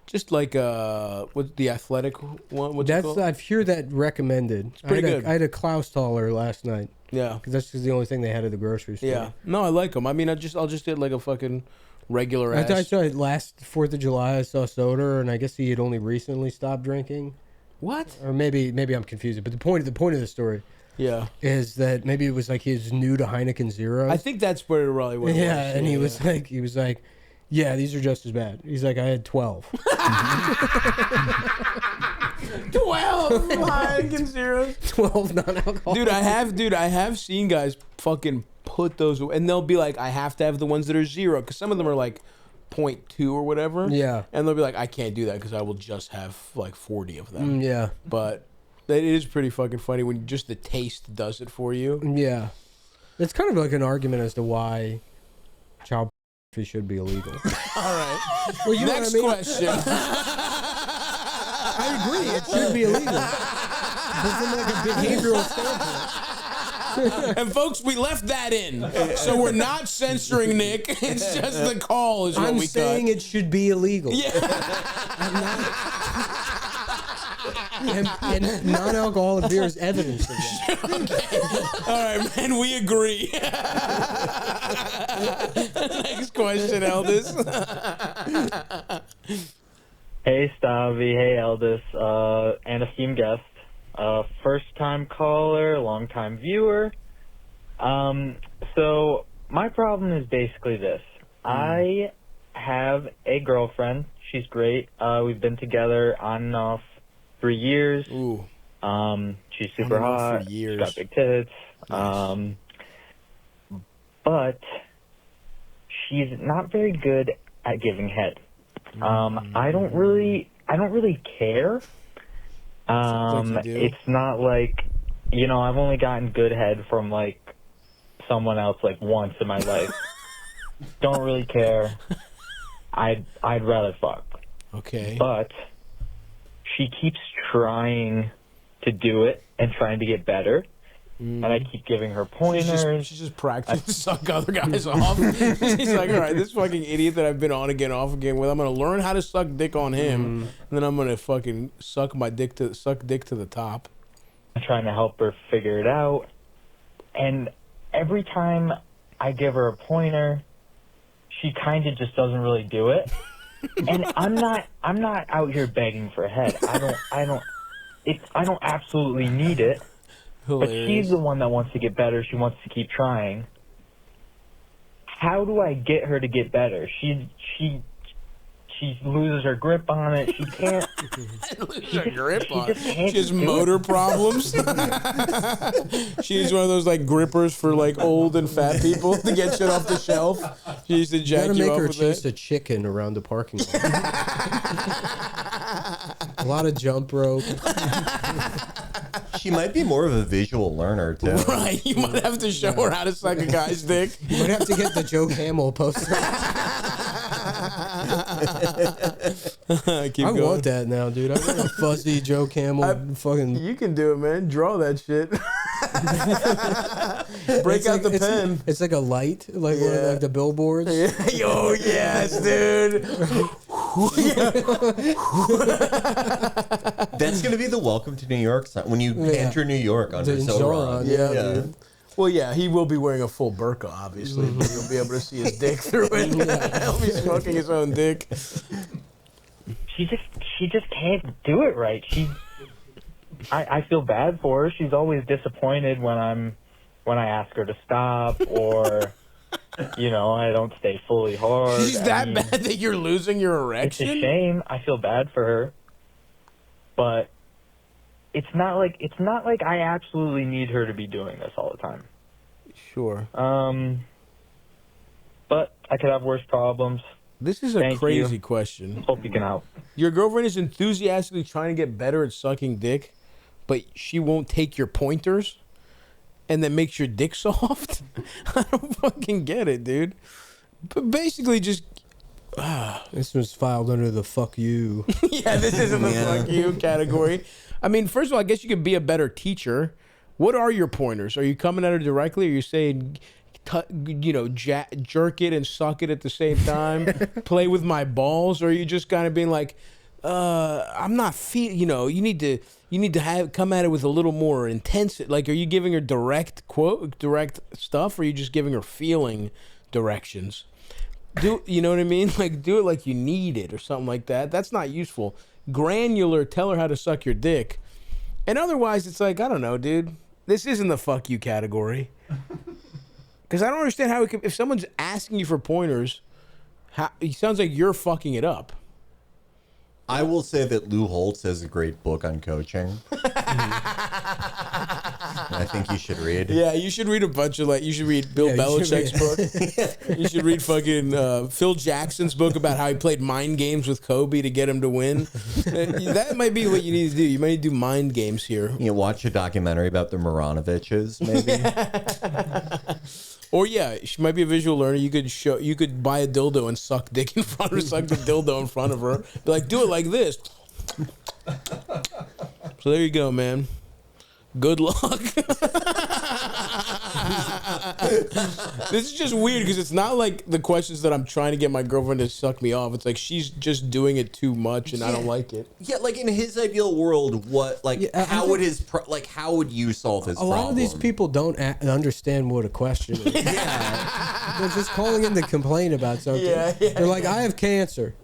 Just like what's the athletic one? What's it called? I've heard that recommended. It's pretty good. I had a Klaus-Taller last night. Yeah, because that's just the only thing they had at the grocery store. Yeah, no, I like them. I mean, I'll just get like a fucking regular ass. I saw it last 4th of July. I saw Soder, and I guess he had only recently stopped drinking. What? Or maybe I'm confused. But the point of the story, is that maybe it was like he was new to Heineken Zero. I think that's where it really was. Yeah, and he was like, Yeah, these are just as bad. He's like, I had 12. 12 fucking zeros. 12 non-alcoholic. Dude, I have seen guys fucking put those, and they'll be like, I have to have the ones that are 0, because some of them are like 0.2 or whatever. Yeah. And they'll be like, I can't do that because I will just have like 40 of them. Yeah. But it is pretty fucking funny when just the taste does it for you. Yeah. It's kind of like an argument as to why child pornography should be illegal. All right. Well, you Next know what I mean? question. I agree. It should be illegal. But from like a behavioral standpoint. And folks, we left that in, so we're not censoring Nick. It's just the call is what I'm we saying cut. it should be illegal. Yeah. And non-alcoholic beer is evidence of that. Okay. All right, man, we agree. Next question, Eldis. Hey, Stavvy. Hey, Eldis. And esteemed guest. First-time caller, long-time viewer. So my problem is basically this. I have a girlfriend. She's great. We've been together on and off 3 years. Ooh. She's super hot. She's got big tits. Nice. But she's not very good at giving head. I don't really care. It's not like, you know, I've only gotten good head from like someone else like once in my life. Don't really care. I'd rather fuck. Okay. But she keeps trying to do it and trying to get better. And I keep giving her pointers. She's just practicing to suck other guys off. She's like, all right, this fucking idiot that I've been on again, off again with, I'm going to learn how to suck dick on him, and then I'm going to fucking suck dick to the top. I'm trying to help her figure it out. And every time I give her a pointer, she kind of just doesn't really do it. And I'm not out here begging for head. I don't absolutely need it. Hilarious. But she's the one that wants to get better. She wants to keep trying. How do I get her to get better? She loses her grip on it. She can't. She has motor problems. She needs one of those like grippers for like old and fat people to get shit off the shelf. She used to jack you make off her with chase it. a chicken around the parking lot. A lot of jump rope. She might be more of a visual learner, too. Right, you might have to show her how to suck a guy's dick. You might have to get the Joe Camel poster. Keep I going. want that now, dude. I want a fuzzy Joe Camel fucking... You can do it, man. Draw that shit. Break out the pen. It's like a light, like one of like the billboards. Yo, yes, dude. That's going to be the welcome to New York sign when you enter New York under Zoran. Yeah. Well, yeah, he will be wearing a full burqa, obviously. But you'll be able to see his dick through it. He'll be smoking his own dick. She just can't do it right. I feel bad for her. She's always disappointed when I ask her to stop, or you know, I don't stay fully hard. She's that bad that you're losing your erection? It's a shame. I feel bad for her, but it's not like I absolutely need her to be doing this all the time. Sure. But I could have worse problems. This is a crazy question. Hope you can help. Your girlfriend is enthusiastically trying to get better at sucking dick, but she won't take your pointers, and that makes your dick soft? I don't fucking get it, dude. But basically just... This was filed under the fuck you. Yeah, this isn't the fuck you category. I mean, first of all, I guess you could be a better teacher. What are your pointers? Are you coming at her directly, or are you saying... jerk it and suck it at the same time, play with my balls, or are you just kind of being like, I'm not you need to come at it with a little more intensity. Like, are you giving her direct stuff, or are you just giving her feeling directions? You know what I mean? Like, do it like you need it or something like that. That's not useful. Granular, tell her how to suck your dick. And otherwise, it's like, I don't know, dude. This isn't the fuck you category. Because I don't understand how if someone's asking you for pointers, It sounds like you're fucking it up. I will say that Lou Holtz has a great book on coaching. I think you should read. Yeah, you should read a bunch of you should read Bill Belichick's book. You should read fucking Phil Jackson's book about how he played mind games with Kobe to get him to win. That might be what you need to do. You might need to do mind games here. You know, watch a documentary about the Moranoviches, maybe. Or she might be a visual learner. You could buy a dildo and suck dick in front of her, suck the dildo in front of her. Be like, do it like this. So there you go, man. Good luck. This is just weird because it's not like the questions that I'm trying to get my girlfriend to suck me off. It's like she's just doing it too much, and I don't like it. Yeah, like in his ideal world, how would you solve his problem? A lot of these people don't understand what a question is. Yeah, they're just calling in to complain about something. They're like, I have cancer.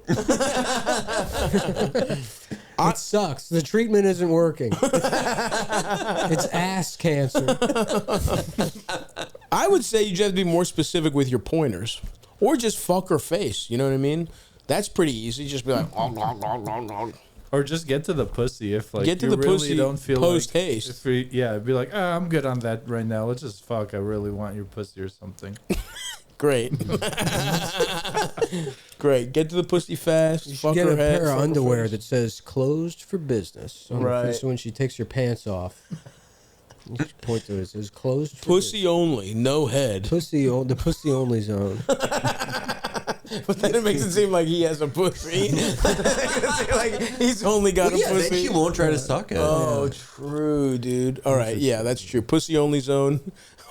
It sucks. The treatment isn't working. It's ass cancer. I would say you just have to be more specific with your pointers. Or just fuck her face. You know what I mean? That's pretty easy. Just be like, or just get to the pussy if like get to you the really pussy don't feel post haste. Be like, I'm good on that right now. Let's just fuck. I really want your pussy or something. Great. Great. Get to the pussy fast. You should get a pair of underwear that says closed for business. Right. So when she takes her pants off, you should point to it. It says closed for pussy only, no head. The pussy only zone. But then it makes it seem like he has a pussy. Like he's only got a pussy. Then she won't try to suck it. Oh, true, dude. All right, that's true. Pussy only zone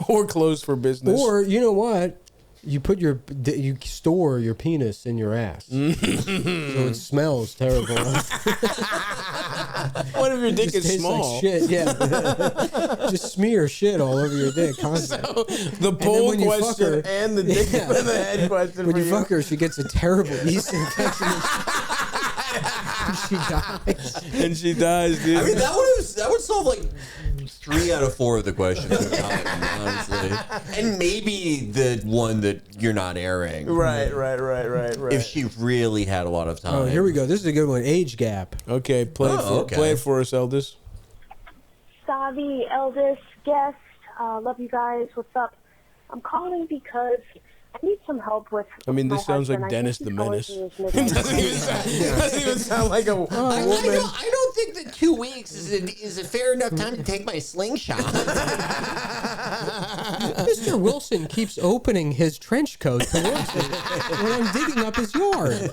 or closed for business. Or you know what? You store your penis in your ass, so it smells terrible. What if your dick is small? Like shit, just smear shit all over your dick constantly. So the poll question and the dick in the head question. When you fuck her, she gets a terrible yeast infection. And she dies, dude. I mean, that would solve like 3 out of 4 of the questions, honestly. And maybe the one that you're not airing. Right. If she really had a lot of time. Oh, here we go. This is a good one. Age gap. Okay, play it for us, Eldest. Stavvy, Eldest, guest. Love you guys. What's up? I'm calling because I need some help with. I mean, this sounds like Dennis the Menace. It doesn't even sound like a woman. I don't think that 2 weeks is a fair enough time to take my slingshot. Mr. Wilson keeps opening his trench coat towards me when I'm digging up his yard.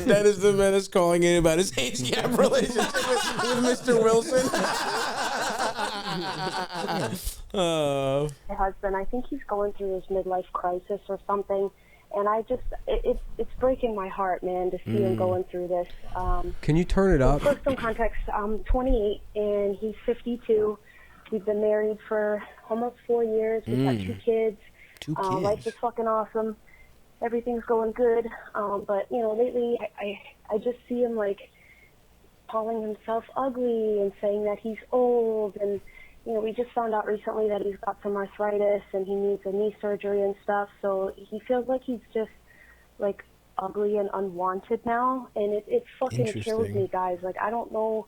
Dennis the Menace calling in about his age gap relationship with Mr. Wilson. My husband, I think he's going through his midlife crisis or something, and it's breaking my heart, man, to see him going through this. Can you turn it up? For some context, I'm 28 and he's 52. We've been married for almost 4 years. We've got 2 kids. 2 kids. Life is fucking awesome. Everything's going good. But lately I just see him like calling himself ugly and saying that he's old, and we just found out recently that he's got some arthritis and he needs a knee surgery and stuff. So he feels like he's just like ugly and unwanted now, and it fucking kills me, guys. Like I don't know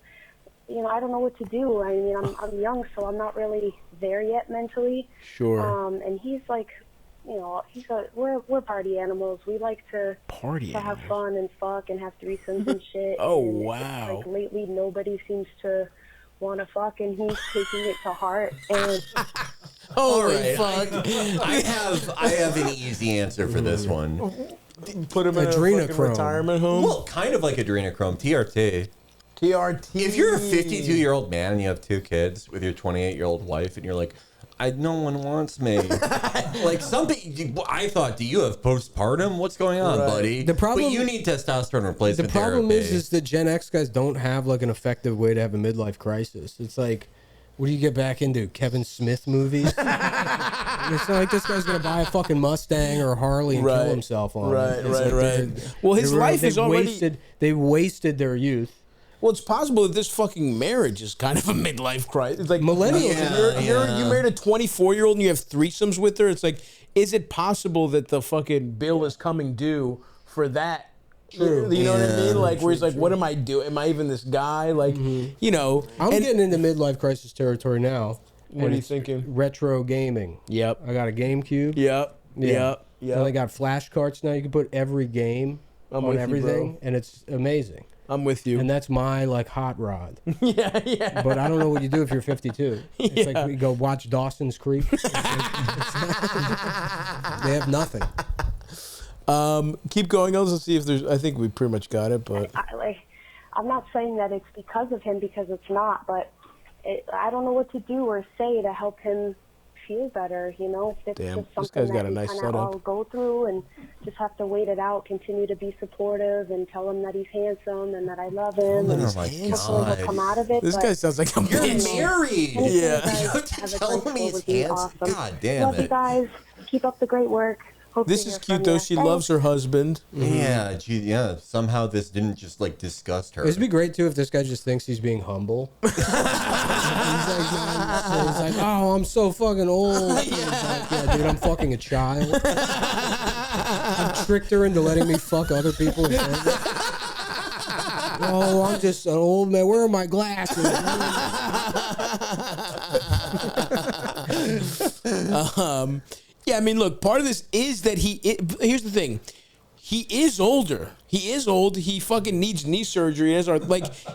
what to do. I mean, I'm young, so I'm not really there yet mentally. Sure. And he's like, we're party animals. We like to have fun and fuck and have threesomes and shit. Oh, and wow. Like lately, nobody seems to want to fuck, and he's taking it to heart. And holy fuck! I have an easy answer for this one. Put him in a fucking retirement home. Well, kind of like adrenochrome. TRT. If you're a 52-year-old man and you have 2 kids with your 28-year-old wife, and you're like, no one wants me. Like something, I thought, do you have postpartum? What's going on, buddy? The problem, but you need testosterone replacement. The problem is that Gen X guys don't have like an effective way to have a midlife crisis. It's like, what do you get back into? Kevin Smith movies? It's not like this guy's gonna buy a fucking Mustang or a Harley and kill himself on it. Right. Well, his life is already. They wasted their youth. Well, it's possible that this fucking marriage is kind of a midlife crisis. It's like millennials. You married a 24-year-old and you have threesomes with her. It's like, is it possible that the fucking bill is coming due for that. True. You know what I mean? Like, True, where he's like, true. what am I doing? Am I even this guy? Like, you know. I'm getting into midlife crisis territory now. What are you thinking? Retro gaming. Yep. I got a GameCube. Yep. Yep. And I got flash carts now. You can put every game on everything, and it's amazing. I'm with you. And that's my like hot rod. Yeah. But I don't know what you do if you're 52. It's like we go watch Dawson's Creek. They have nothing. Keep going. Let's see if there's. I think we pretty much got it, but I'm not saying that it's because of him, because it's not. But I don't know what to do or say to help him feel better. You know, if it's Damn, just this something guy's got that a we nice kind of setup. all go through, and just have to wait it out. Continue to be supportive and tell him that he's handsome and that I love him. And my hopefully God. he'll come out of it. this but guy sounds like a You're bitch. married. anything Yeah. you guys You have to have a tell great me he's would be handsome. awesome. God damn Love you it. guys. Keep up the great work. Hope This to is hear cute from though. you. She Thanks. loves her husband. Yeah, gee, yeah. Somehow this didn't just like disgust her. It'd be great too if this guy just thinks he's being humble. he's like, oh, I'm so fucking old. He's like, yeah, dude, I'm fucking a child. I've tricked her into letting me fuck other people. Oh, I'm just an old man. Where are my glasses? Yeah, I mean, look, part of this is that here's the thing. He is older. He is old. He fucking needs knee surgery.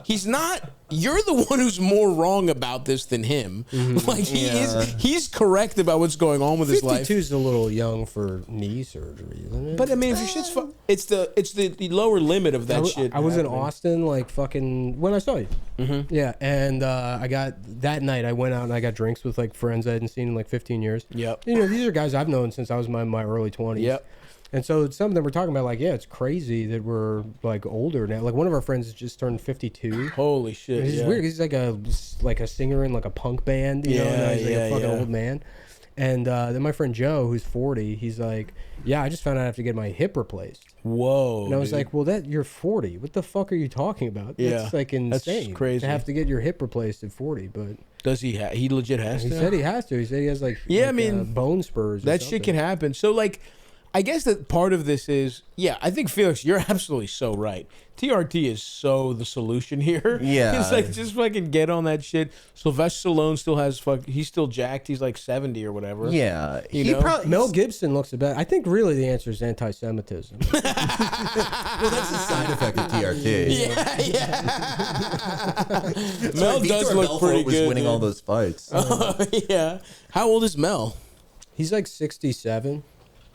He's not. You're the one who's more wrong about this than him. Like he's correct about what's going on with his life. 52 is a little young for knee surgery, isn't it? But I mean, if your shit's it's the lower limit of that shit. I was in happening. Austin, like fucking when I saw you. Yeah, and I got that night. I went out and I got drinks with like friends I hadn't seen in like 15 years. Yep. You know, these are guys I've known since I was in my early 20s. Yep. And so some of them were talking about like, yeah, it's crazy that we're like older now. Like one of our friends just turned 52. Holy shit! It's weird. He's like a singer in like a punk band. You know, and he's like a fucking old man. And then my friend Joe, who's 40, he's like, yeah, I just found out I have to get my hip replaced. Whoa! And I was like, well, you're 40. What the fuck are you talking about? Yeah, That's like insane. That's crazy. To have to get your hip replaced at 40. But does he? He legit has to. he said he has to. He said he has like I mean, bone spurs. Or that something. shit can happen. So like, I guess that part of this is, yeah, I think Felix, you're absolutely so right. TRT is so the solution here. Yeah. It's like, just fucking get on that shit. Sylvester Stallone still has he's still jacked. He's like 70 or whatever. Yeah. You know? Mel Gibson looks the best. I think really the answer is anti-Semitism. Well, that's a side effect of TRT. Yeah. Mel does look pretty was good. winning all those fights. Yeah. How old is Mel? He's like 67.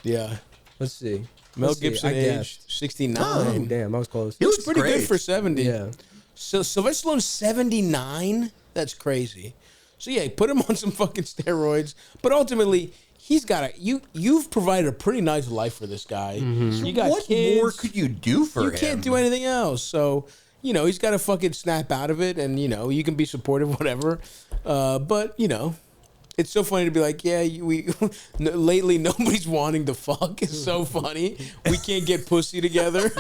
Yeah. Let's see. Mel Let's see. Gibson I aged guessed. 69. Oh, damn, I was close. He looks pretty good for 70. Yeah. So Sylvester Stallone's 79? That's crazy. So yeah, put him on some fucking steroids. But ultimately, he's got you've provided a pretty nice life for this guy. You got What kids. more could you do for him? You can't do anything else. So, you know, he's got to fucking snap out of it, and, you know, you can be supportive, whatever. But, you know, it's so funny to be like, yeah, lately nobody's wanting to fuck. It's so funny. We can't get pussy together.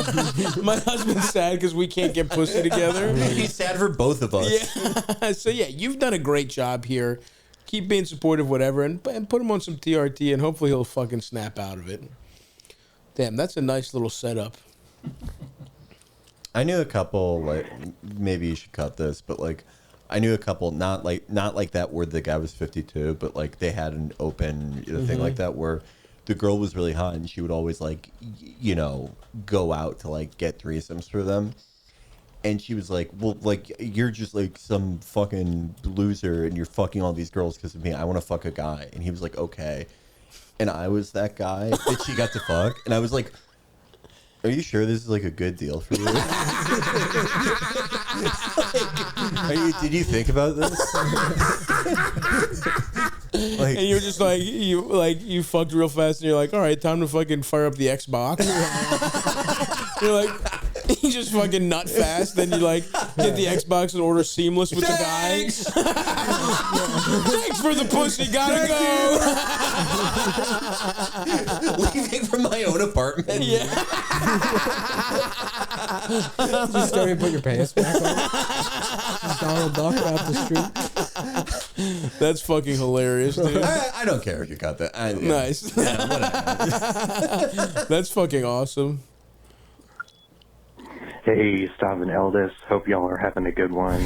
My husband's sad because we can't get pussy together. He's sad for both of us. Yeah. So, yeah, you've done a great job here. Keep being supportive, whatever, and put him on some TRT, and hopefully he'll fucking snap out of it. Damn, that's a nice little setup. I knew a couple, like, maybe you should cut this, but like, I knew a couple, not like that where the guy was 52, but like they had an open thing like that where the girl was really hot and she would always like, you know, go out to like get threesomes for them. And she was like, well, like, you're just like some fucking loser and you're fucking all these girls because of me. I want to fuck a guy. And he was like, okay. And I was that guy that she got to fuck. And I was like, are you sure this is like a good deal for you? Did you think about this? Like, and you're just like you fucked real fast, and you're like, all right, time to fucking fire up the Xbox. You're like, you just fucking nut fast, then you like get the Xbox and order Seamless with the guy. Thanks for the pussy, gotta go. Leaving from my own apartment. Yeah. Just don't even put your pants back on. Just Donald Duck out the street. That's fucking hilarious, dude. I don't care if you got that. Nice. Yeah, whatever. That's fucking awesome. Hey, Stav and Eldest. Hope y'all are having a good one.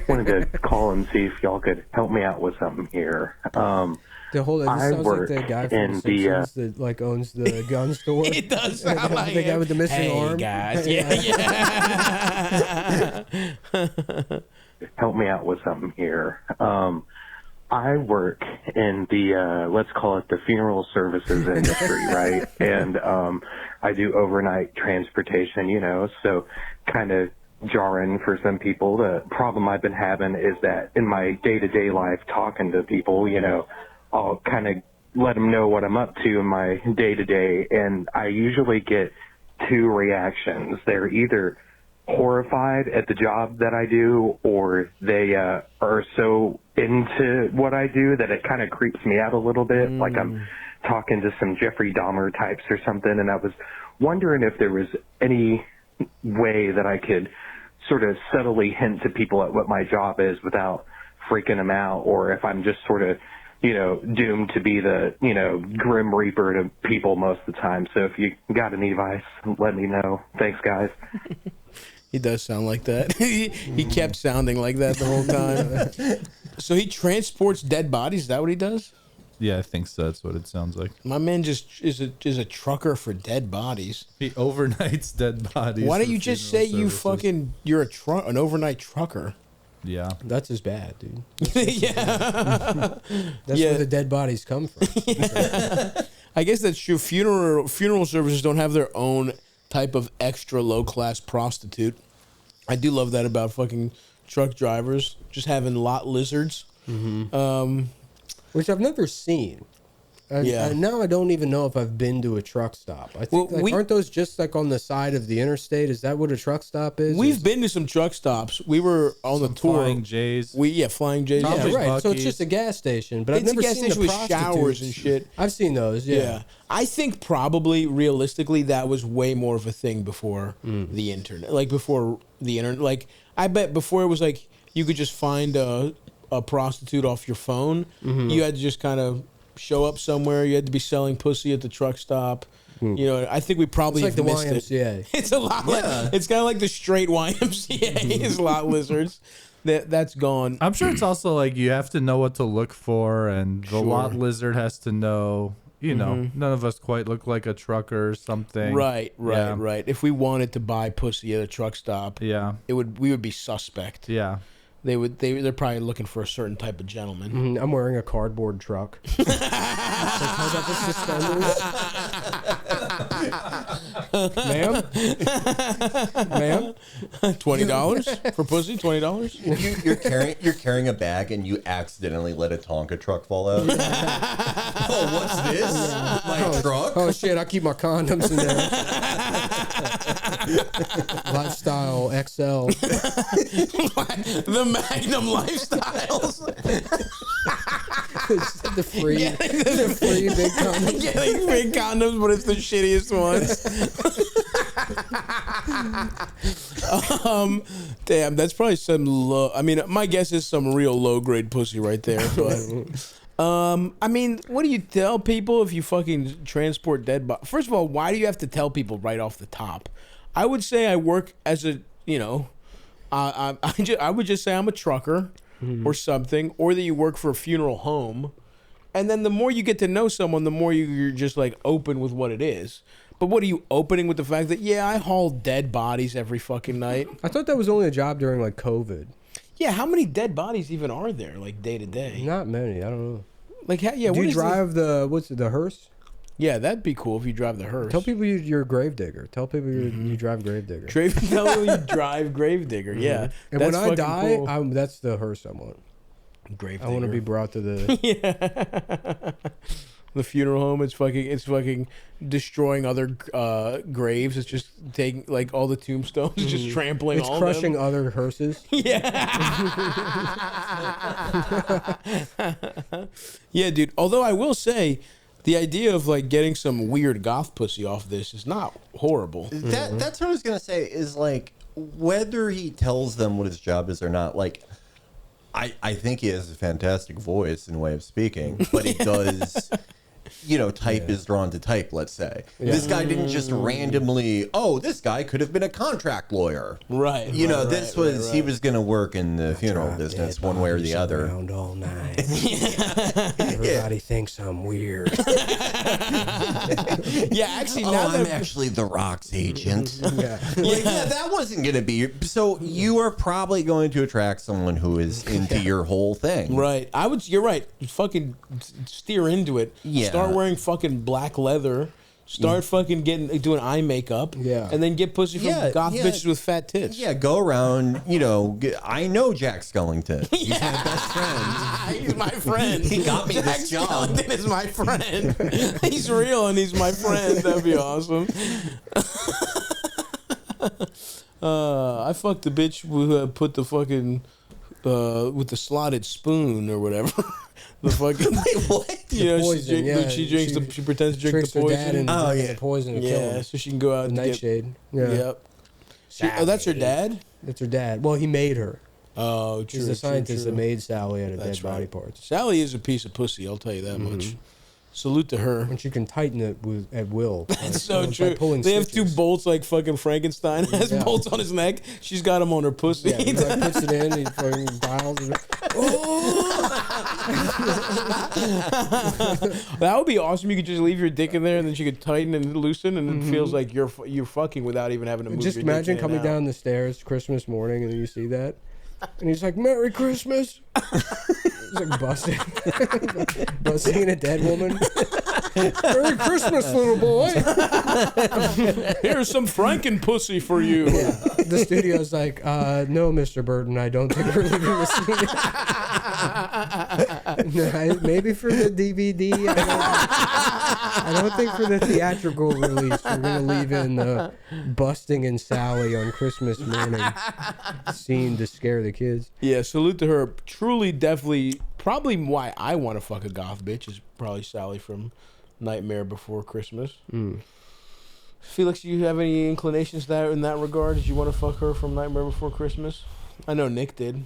Wanted to call and see if y'all could help me out with something here. This sounds like the guy from The Simpsons that like owns the gun store. It does sound like the guy with the missing arm. Guys. Yeah. Help me out with something here. I work in the, let's call it the funeral services industry, right? And I do overnight transportation, you know, so kind of jarring for some people. The problem I've been having is that in my day-to-day life, talking to people, you know, I'll kind of let them know what I'm up to in my day-to-day, and I usually get two reactions. They're either horrified at the job that I do, or they are so into what I do that it kind of creeps me out a little bit, like I'm talking to some Jeffrey Dahmer types or something. And I was wondering if there was any way that I could sort of subtly hint to people at what my job is without freaking them out, or if I'm just sort of, you know, doomed to be the, you know, grim reaper to people most of the time. So if you got any advice, let me know. Thanks, guys. He does sound like that. He kept sounding like that the whole time. So he transports dead bodies? Is that what he does? Yeah, I think so. That's what it sounds like. My man just is a trucker for dead bodies. He overnights dead bodies. Why don't you just say you're an overnight trucker? Yeah. That's just bad, dude. Yeah. That's where the dead bodies come from. I guess that's true. Funeral services don't have their own type of extra low-class prostitute. I do love that about fucking truck drivers, just having lot lizards. Which I've never seen. And now I don't even know if I've been to a truck stop. I think aren't those just like on the side of the interstate? Is that what a truck stop is? We've been to some truck stops. We were on the tour. Flying J's. Flying J's. Yeah, right. Buc-ee's. So it's just a gas station, but I've never seen the with showers and shit. I've seen those. Yeah. I think probably realistically that was way more of a thing before the internet. Like before the internet. Like I bet before it was like you could just find a prostitute off your phone. You had to just kind of show up somewhere. You had to be selling pussy at the truck stop. You know, I think we probably it's like have the missed YMCA. it. It's a lot. It's kind of like the straight YMCA is lot lizards. That's gone. I'm sure it's also like you have to know what to look for, and the lot lizard has to know. You know, none of us quite look like a trucker or something. Right. If we wanted to buy pussy at a truck stop, we would be suspect. Yeah. They're probably looking for a certain type of gentleman. I'm wearing a cardboard truck. Hold up the suspenders. Ma'am? $20 for pussy? $20? You're carrying a bag and you accidentally let a Tonka truck fall out. Oh, what's this? My truck? Oh shit! I keep my condoms in there. Lifestyle XL. The Magnum Lifestyles. the free big condoms. Getting big condoms, but it's the shittiest ones. Damn, that's probably some low. I mean, my guess is some real low grade pussy right there. But I mean, what do you tell people if you fucking transport dead bodies? First of all, why do you have to tell people right off the top? I would say I work as a, you know, I would just say I'm a trucker or something, or that you work for a funeral home. And then the more you get to know someone, the more you're just like open with what it is. But what are you opening with the fact that, yeah, I haul dead bodies every fucking night? I thought that was only a job during like COVID. Yeah, how many dead bodies even are there, like day to day? Not many. I don't know. Like, yeah. Do you drive the hearse? Yeah, that'd be cool if you drive the hearse. Tell people you're a gravedigger. Tell people you drive gravedigger. Tell people you drive gravedigger. Yeah, and when I die, cool. That's the hearse I want. Gravedigger. I want to be brought to the the funeral home. It's fucking destroying other graves. It's just taking like all the tombstones, just trampling. It's all crushing them. Other hearses. Yeah. Yeah, dude. Although I will say, the idea of like getting some weird goth pussy off this is not horrible. That's what I was gonna say. Is like whether he tells them what his job is or not. Like, I think he has a fantastic voice and way of speaking, but he does. type is drawn to type, let's say. This guy didn't just randomly, this guy could have been a contract lawyer. Right. He was going to work in the funeral business one way or the other. Around all night. Everybody thinks I'm weird. Actually, I'm actually The Rock's agent. That wasn't going to be. So you are probably going to attract someone who is into your whole thing. Right. You're right. Fucking steer into it. Yeah. Start wearing fucking black leather. Start fucking doing eye makeup. Yeah. And then get pussy from goth bitches with fat tits. Yeah, go around, I know Jack Skellington. He's my best friend. He's my friend. He got me Jack this job. Skellington is my friend. He's real and he's my friend. That'd be awesome. I fucked the bitch who put the fucking with the slotted spoon or whatever. The fucking what? Poison, she drinks she pretends to drink the poison. The poison to kill him. So she can go out and Nightshade. Yep. That's her dad? That's her dad. Well, he made her. Oh, true. He's the scientist true. that made Sally out of That's dead body parts. Sally is a piece of pussy, I'll tell you that much. Salute to her. And she can tighten it at will. That's so true. They have two bolts like fucking Frankenstein has bolts on his neck. She's got them on her pussy. Yeah, he puts it in, he fucking dials it. That would be awesome. You could just leave your dick in there and then she could tighten and loosen and it feels like you're fucking without even having to move Just your imagine dick coming down the stairs Christmas morning and then you see that. And he's like, Merry Christmas. He's like busting a dead woman. Merry Christmas, little boy. Here's some Franken-pussy for you. Yeah. The studio's like, no, Mr. Burton, I don't think we're leaving the scene. Maybe for the DVD. I don't think for the theatrical release we're going to leave in busting in Sally on Christmas morning scene to scare the kids. Yeah, salute to her. Truly, definitely, probably why I want to fuck a goth bitch is probably Sally from Nightmare Before Christmas. Felix, do you have any inclinations there in that regard? Did you want to fuck her from Nightmare Before Christmas? I know Nick did.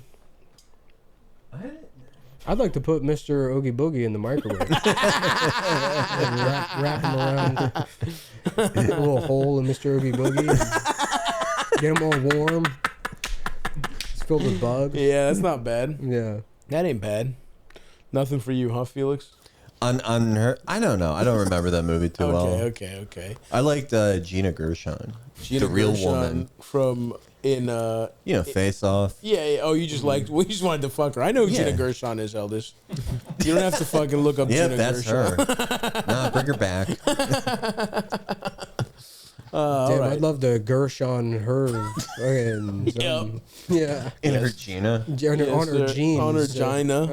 I'd like to put Mr. Oogie Boogie in the microwave. And wrap him around a little hole in Mr. Oogie Boogie. Get him all warm. It's filled with bugs. Yeah, that's not bad. Yeah. That ain't bad. Nothing for you, huh, Felix? On her, I don't know. I don't remember that movie too well. Okay. I liked Gina Gershon, the real woman from Face Off. Yeah. Oh, you just wanted to fuck her. I know who Gina Gershon is, Eldest. You don't have to fucking look up Gina Gershon. Her. Nah, bring her back. Damn, I'd love to Gershon her. Yeah. In her Gina. On her jeans. On her Gina.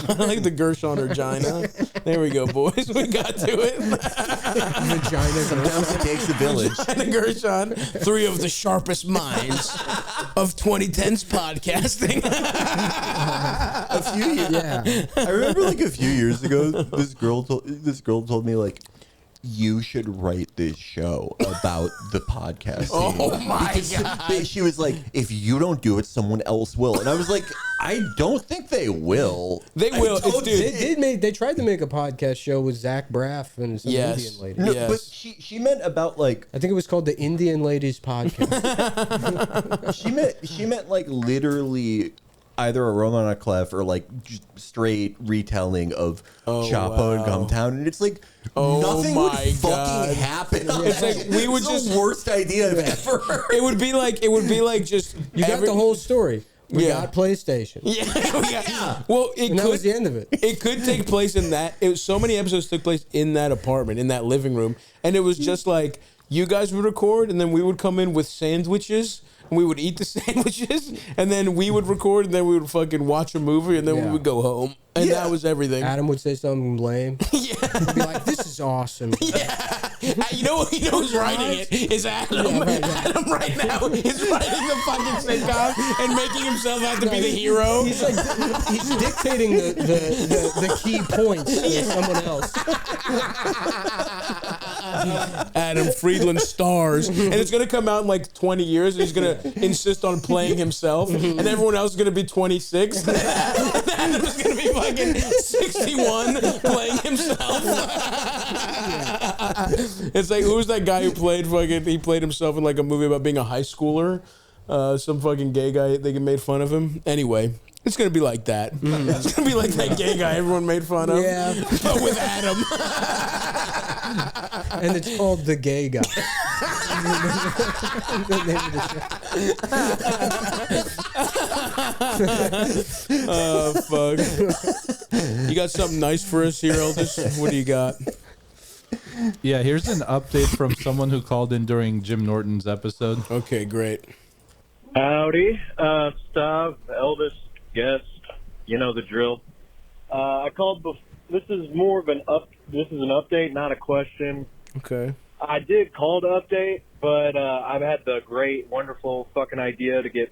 I like the Gershon her Gina. There we go, boys. We got to it. Vagina. Sometimes it takes a village. Gina Gershon, 3 of the sharpest minds of 2010s podcasting. A few years. Yeah. I remember like a few years ago, this girl told me like, you should write this show about the podcast. Oh my God. She was like, if you don't do it, someone else will. And I was like, I don't think they will. They will. They tried to make a podcast show with Zach Braff and some Indian lady. No, but she meant about like, I think it was called the Indian Ladies Podcast. she meant like literally either a Roman Clef or like just straight retelling of Chapo and Gumtown, and it's like nothing would fucking happen. It's like we would just the worst idea I've ever heard. It would be like just you got the whole story. We got PlayStation. Yeah. Well, that was the end of it. It could take place in that. So many episodes took place in that apartment, in that living room, and it was just like you guys would record, and then we would come in with sandwiches. We would eat the sandwiches, and then we would record, and then we would fucking watch a movie, and then we would go home. And that was everything. Adam would say something lame. Yeah. He'd be like, this is awesome. Yeah. You know who's writing it is Adam. Adam right now is writing the fucking sitcom and making himself have to be the hero. He's like, he's dictating the key points to someone else. Adam Friedland stars, and it's gonna come out in like 20 years, and he's gonna insist on playing himself, and everyone else is gonna be 26. And Adam's gonna be fucking 61 playing himself. It's like, who's that guy who played he played himself in like a movie about being a high schooler? Some fucking gay guy, they made fun of him. Anyway, it's gonna be like that. It's gonna be like that gay guy everyone made fun of. Yeah. But with Adam. And it's called The Gay Guy. Oh, fuck. You got something nice for us here, Eldest? What do you got? Yeah, here's an update from someone who called in during Jim Norton's episode. Okay, great. Howdy, Stav, eldest guest. You know the drill. I called. This is more of an This is an update, not a question. Okay. I did call to update, but I've had the great, wonderful fucking idea to get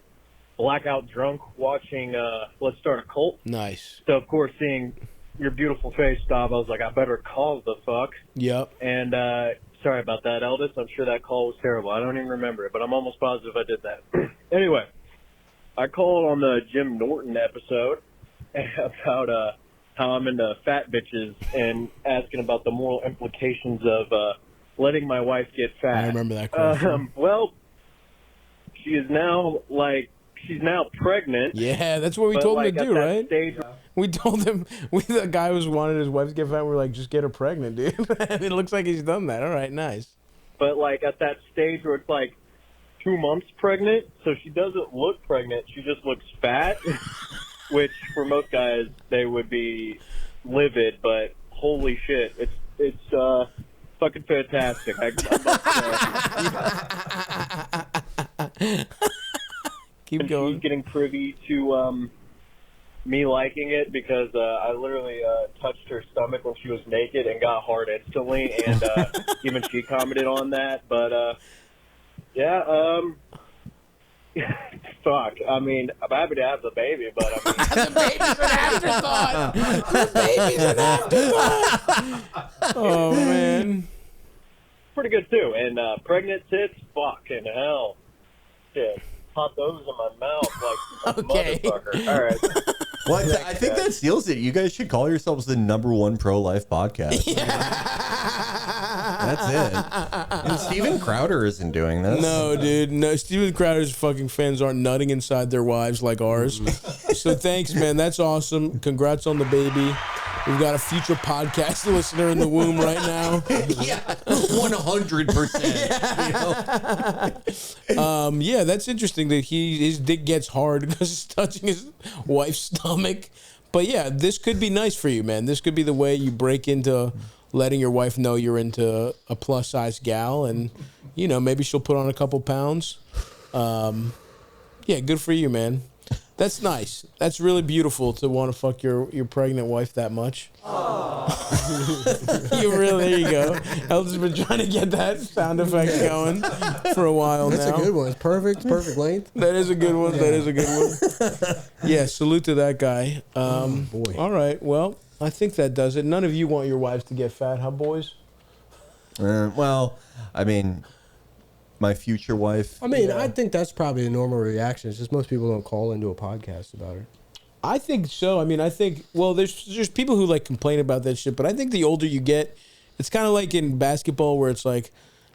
blackout drunk watching Let's Start a Cult. Nice. So, of course, seeing your beautiful face, Stav, I was like, I better call the fuck. Yep. And sorry about that, eldest. I'm sure that call was terrible. I don't even remember it, but I'm almost positive I did that. Anyway, I called on the Jim Norton episode about how I'm into fat bitches and asking about the moral implications of letting my wife get fat. I remember that question. Well, she's now pregnant. Yeah, that's what we told him to do, right? Stage, we told him, the guy who wanted his wife to get fat, we're like, just get her pregnant, dude. And it looks like he's done that. All right, nice. But, like, at that stage where it's, like, 2 months pregnant, so she doesn't look pregnant. She just looks fat, which for most guys, they would be livid, but holy shit, it's fucking fantastic. Keep going. She's getting privy to me liking it because I literally touched her stomach when she was naked and got hard instantly, and even she commented on that. But yeah, fuck. I mean, I'm happy to have the baby, but I mean, the baby's an afterthought. The baby's an afterthought. Oh man, pretty good too. And pregnant tits, fucking hell, shit. Pop those in my mouth like a motherfucker. All right. Well, I think that seals it. You guys should call yourselves the #1 pro-life podcast. Yeah. That's it. And Steven Crowder isn't doing this. No, dude. No, Steven Crowder's fucking fans aren't nutting inside their wives like ours. So thanks, man. That's awesome. Congrats on the baby. We've got a future podcast listener in the womb right now. Yeah, 100%. Yeah, that's interesting that his dick gets hard because he's touching his wife's stomach. But yeah, this could be nice for you, man. This could be the way you break into letting your wife know you're into a plus size gal, and maybe she'll put on a couple pounds. Yeah, good for you, man. That's nice. That's really beautiful to want to fuck your pregnant wife that much. There you go. Elton's been trying to get that sound effect going for a while now. That's a good one. It's perfect length. That is a good one. Yeah. That is a good one. Yeah, salute to that guy. Boy. All right. Well, I think that does it. None of you want your wives to get fat, huh, boys? Well, I mean, my future wife. I mean, I think that's probably a normal reaction. It's just most people don't call into a podcast about it. I think so. I mean, there's people who like complain about that shit, but I think the older you get, it's kind of like in basketball where it's like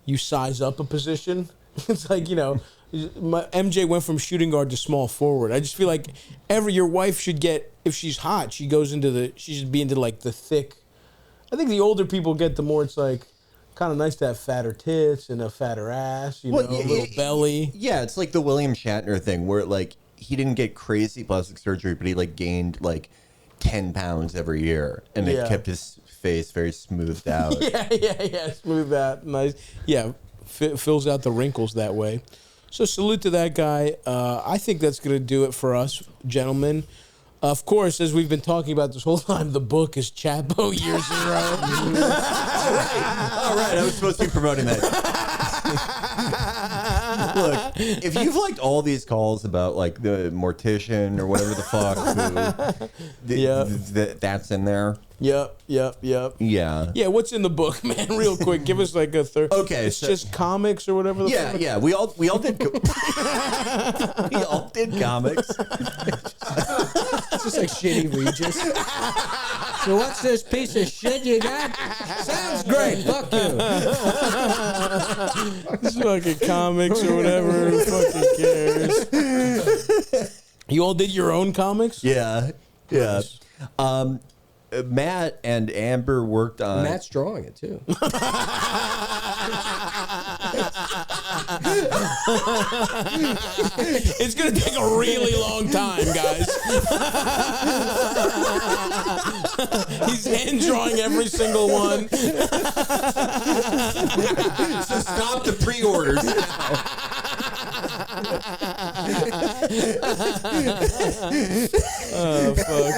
you size up a position. It's like, MJ went from shooting guard to small forward. I just feel like your wife should get, if she's hot, she should be into like the thick. I think the older people get, the more it's like, kind of nice to have fatter tits and a fatter ass, a little belly. Yeah, it's like the William Shatner thing where like he didn't get crazy plastic surgery, but he like gained like 10 pounds every year, and it kept his face very smoothed out. yeah, smoothed out, nice. Yeah, fills out the wrinkles that way. So salute to that guy. I think that's gonna do it for us, gentlemen. Of course, as we've been talking about this whole time, the book is Chapo Year Zero. All right, I was supposed to be promoting that. Look, if you've liked all these calls about like the mortician or whatever the fuck, that's in there. Yep. Yeah. Yeah, what's in the book, man? Real quick, give us like a third. Okay, it's just comics or whatever. Yeah. We all did. We all did comics. It's just like shitty Regis. So what's this piece of shit you got? Sounds great. Fuck you. It's fucking comics or whatever. Who fucking cares? You all did your own comics? Yeah. Matt and Amber worked on. Matt's drawing it too. It's gonna take a really long time, guys. He's hand drawing every single one. So stop the pre-orders. Oh fuck.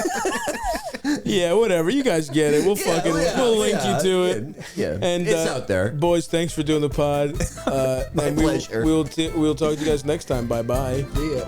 Yeah, whatever. You guys get it. We'll we'll link you to it. Yeah, and it's out there. Boys, thanks for doing the pod. My pleasure. We'll talk to you guys next time. Bye bye. See ya.